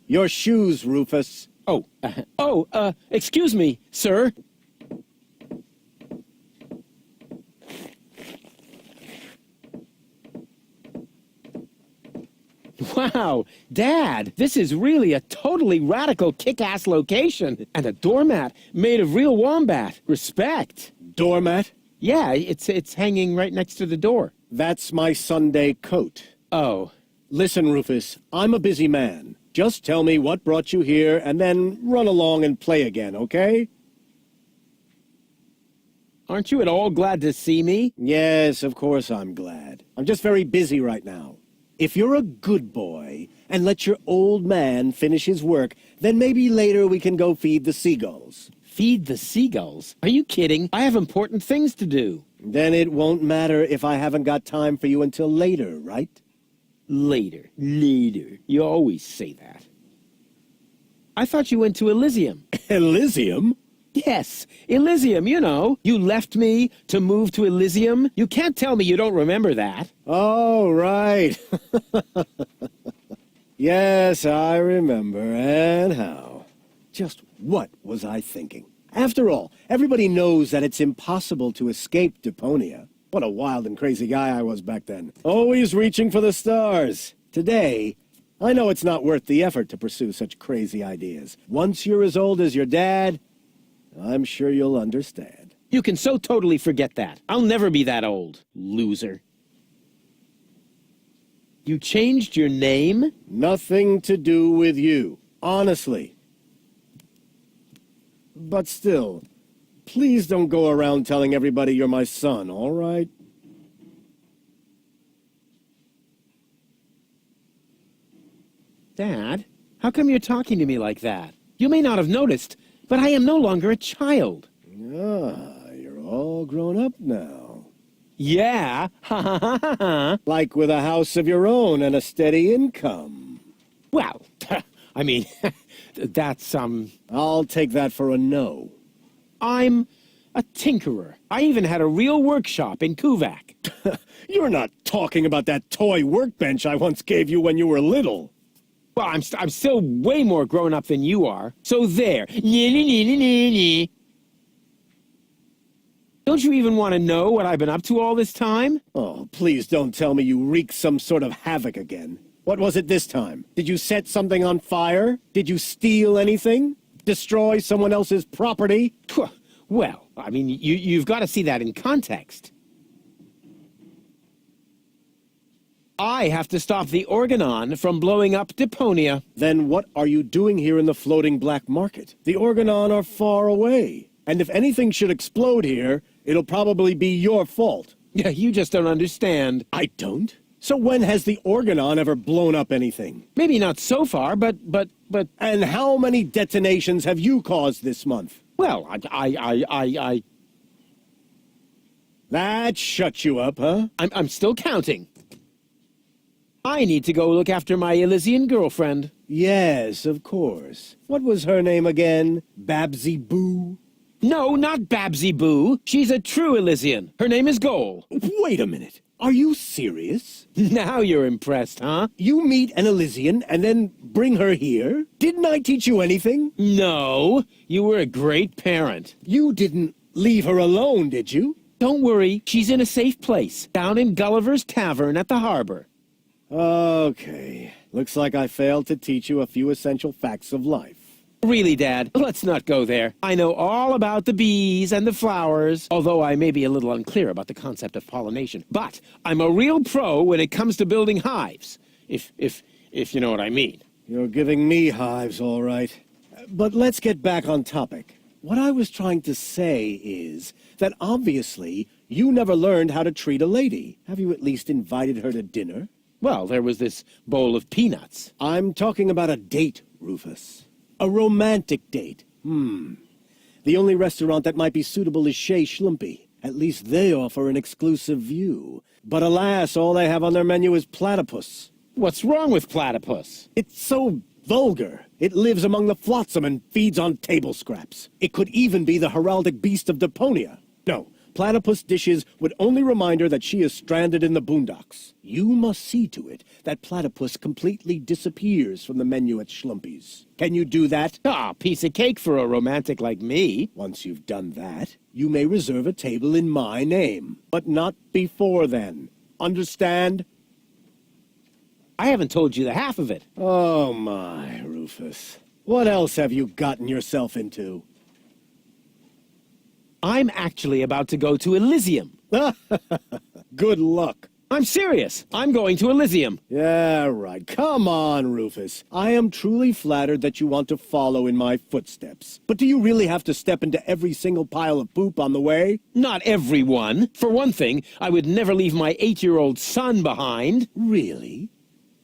Your shoes, Rufus. Excuse me, sir. Wow, Dad, this is really a totally radical kick-ass location. And a doormat made of real wombat. Respect. Doormat? Yeah, it's hanging right next to the door. That's my Sunday coat. Oh. Listen, Rufus, I'm a busy man. Just tell me what brought you here and then run along and play again, okay? Aren't you at all glad to see me? Yes, of course I'm glad. I'm just very busy right now. If you're a good boy and let your old man finish his work, then maybe later we can go feed the seagulls. Feed the seagulls? Are you kidding? I have important things to do. Then it won't matter if I haven't got time for you until later, right? Later. You always say that. I thought you went to Elysium. Elysium? Yes, Elysium, you know. You left me to move to Elysium. You can't tell me you don't remember that. Oh, right. Yes, I remember. And how? Just what was I thinking? After all, everybody knows that it's impossible to escape Deponia. What a wild and crazy guy I was back then. Always reaching for the stars. Today, I know it's not worth the effort to pursue such crazy ideas. Once you're as old as your dad, I'm sure you'll understand. You can so totally forget that. I'll never be that old, loser. You changed your name? Nothing to do with you. Honestly. But still, please don't go around telling everybody you're my son, all right? Dad, how come you're talking to me like that? You may not have noticed, but I am no longer a child. Ah, you're all grown up now. Yeah, Like with a house of your own and a steady income. Well, I mean, that's, I'll take that for a no. I'm a tinkerer. I even had a real workshop in Kuvak. You're not talking about that toy workbench I once gave you when you were little. Well, I'm still way more grown up than you are. So there. Don't you even want to know what I've been up to all this time? Oh, please don't tell me you wreaked some sort of havoc again. What was it this time? Did you set something on fire? Did you steal anything? Destroy someone else's property? Well, I mean, you've got to see that in context. I have to stop the Organon from blowing up Deponia. Then what are you doing here in the floating black market? The Organon are far away. And if anything should explode here, it'll probably be your fault. Yeah, you just don't understand. I don't? So when has the Organon ever blown up anything? Maybe not so far, but... And how many detonations have you caused this month? Well, That shuts you up, huh? I'm still counting. I need to go look after my Elysian girlfriend. Yes, of course. What was her name again? Babsy Boo? No, not Babsy Boo. She's a true Elysian. Her name is Goal. Wait a minute. Are you serious? Now you're impressed, huh? You meet an Elysian and then bring her here? Didn't I teach you anything? No, you were a great parent. You didn't leave her alone, did you? Don't worry, she's in a safe place, down in Gulliver's Tavern at the harbor. Okay. Looks like I failed to teach you a few essential facts of life. Really, Dad, let's not go there. I know all about the bees and the flowers, although I may be a little unclear about the concept of pollination. But I'm a real pro when it comes to building hives, if you know what I mean. You're giving me hives, all right. But let's get back on topic. What I was trying to say is that obviously you never learned how to treat a lady. Have you at least invited her to dinner? Well, there was this bowl of peanuts. I'm talking about a date, Rufus. A romantic date. The only restaurant that might be suitable is Chez Schlumpy. At least they offer an exclusive view. But alas, all they have on their menu is platypus. What's wrong with platypus? It's so vulgar. It lives among the flotsam and feeds on table scraps. It could even be the heraldic beast of Deponia. No, platypus dishes would only remind her that she is stranded in the boondocks. You must see to it that platypus completely disappears from the menu at Schlumpy's. Can you do that? Ah, piece of cake for a romantic like me. Once you've done that, you may reserve a table in my name. But not before then. Understand? I haven't told you the half of it. Oh my, Rufus. What else have you gotten yourself into? I'm actually about to go to Elysium. Good luck. I'm serious. I'm going to Elysium. Yeah, right. Come on, Rufus. I am truly flattered that you want to follow in my footsteps. But do you really have to step into every single pile of poop on the way? Not everyone. For one thing, I would never leave my 8-year-old son behind. Really?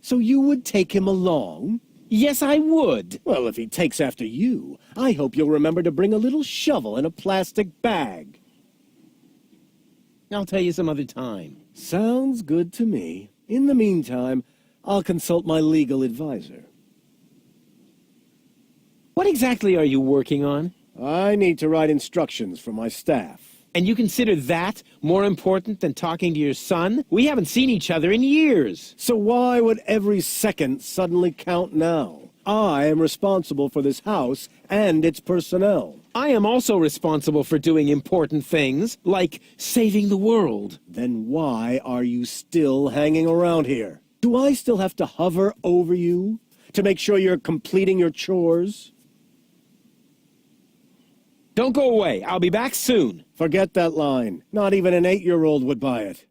So you would take him along? Yes, I would. Well, if he takes after you, I hope you'll remember to bring a little shovel and a plastic bag. I'll tell you some other time. Sounds good to me. In the meantime, I'll consult my legal advisor. What exactly are you working on? I need to write instructions for my staff. And you consider that more important than talking to your son? We haven't seen each other in years. So why would every second suddenly count now? I am responsible for this house and its personnel. I am also responsible for doing important things, like saving the world. Then why are you still hanging around here? Do I still have to hover over you to make sure you're completing your chores? Don't go away. I'll be back soon. Forget that line. Not even an 8-year-old would buy it.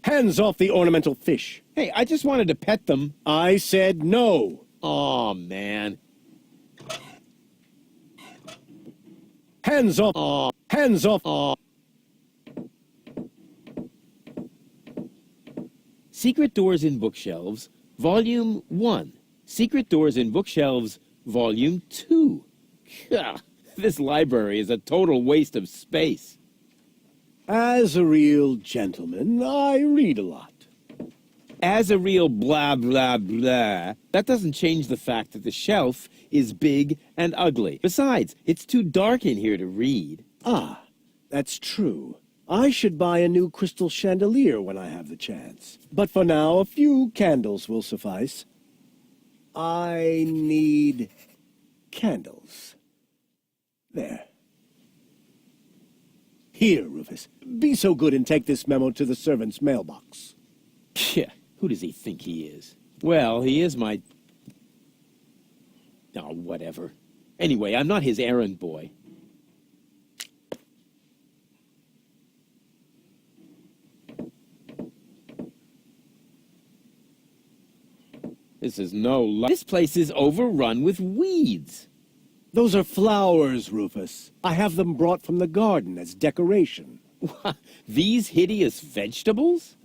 Hands off the ornamental fish. Hey, I just wanted to pet them. I said no. Aw, man. Hands off. Aw. Hands off. Aw. Secret Doors in Bookshelves, Volume 1. Secret Doors in Bookshelves, Volume 2. Gah, this library is a total waste of space. As a real gentleman, I read a lot. As a real blah, blah, blah, that doesn't change the fact that the shelf is big and ugly. Besides, it's too dark in here to read. Ah, that's true. I should buy a new crystal chandelier when I have the chance. But for now, a few candles will suffice. I need candles. There. Here, Rufus. Be so good and take this memo to the servant's mailbox. Yeah, who does he think he is? Well, he is my... Oh, whatever. Anyway, I'm not his errand boy. This is no... This place is overrun with weeds. Those are flowers, Rufus. I have them brought from the garden as decoration. These hideous vegetables?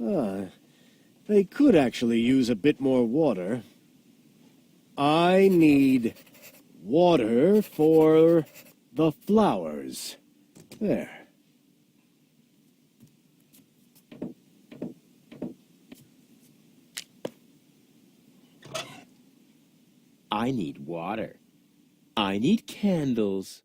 They could actually use a bit more water. I need water for the flowers. There. I need water. I need candles.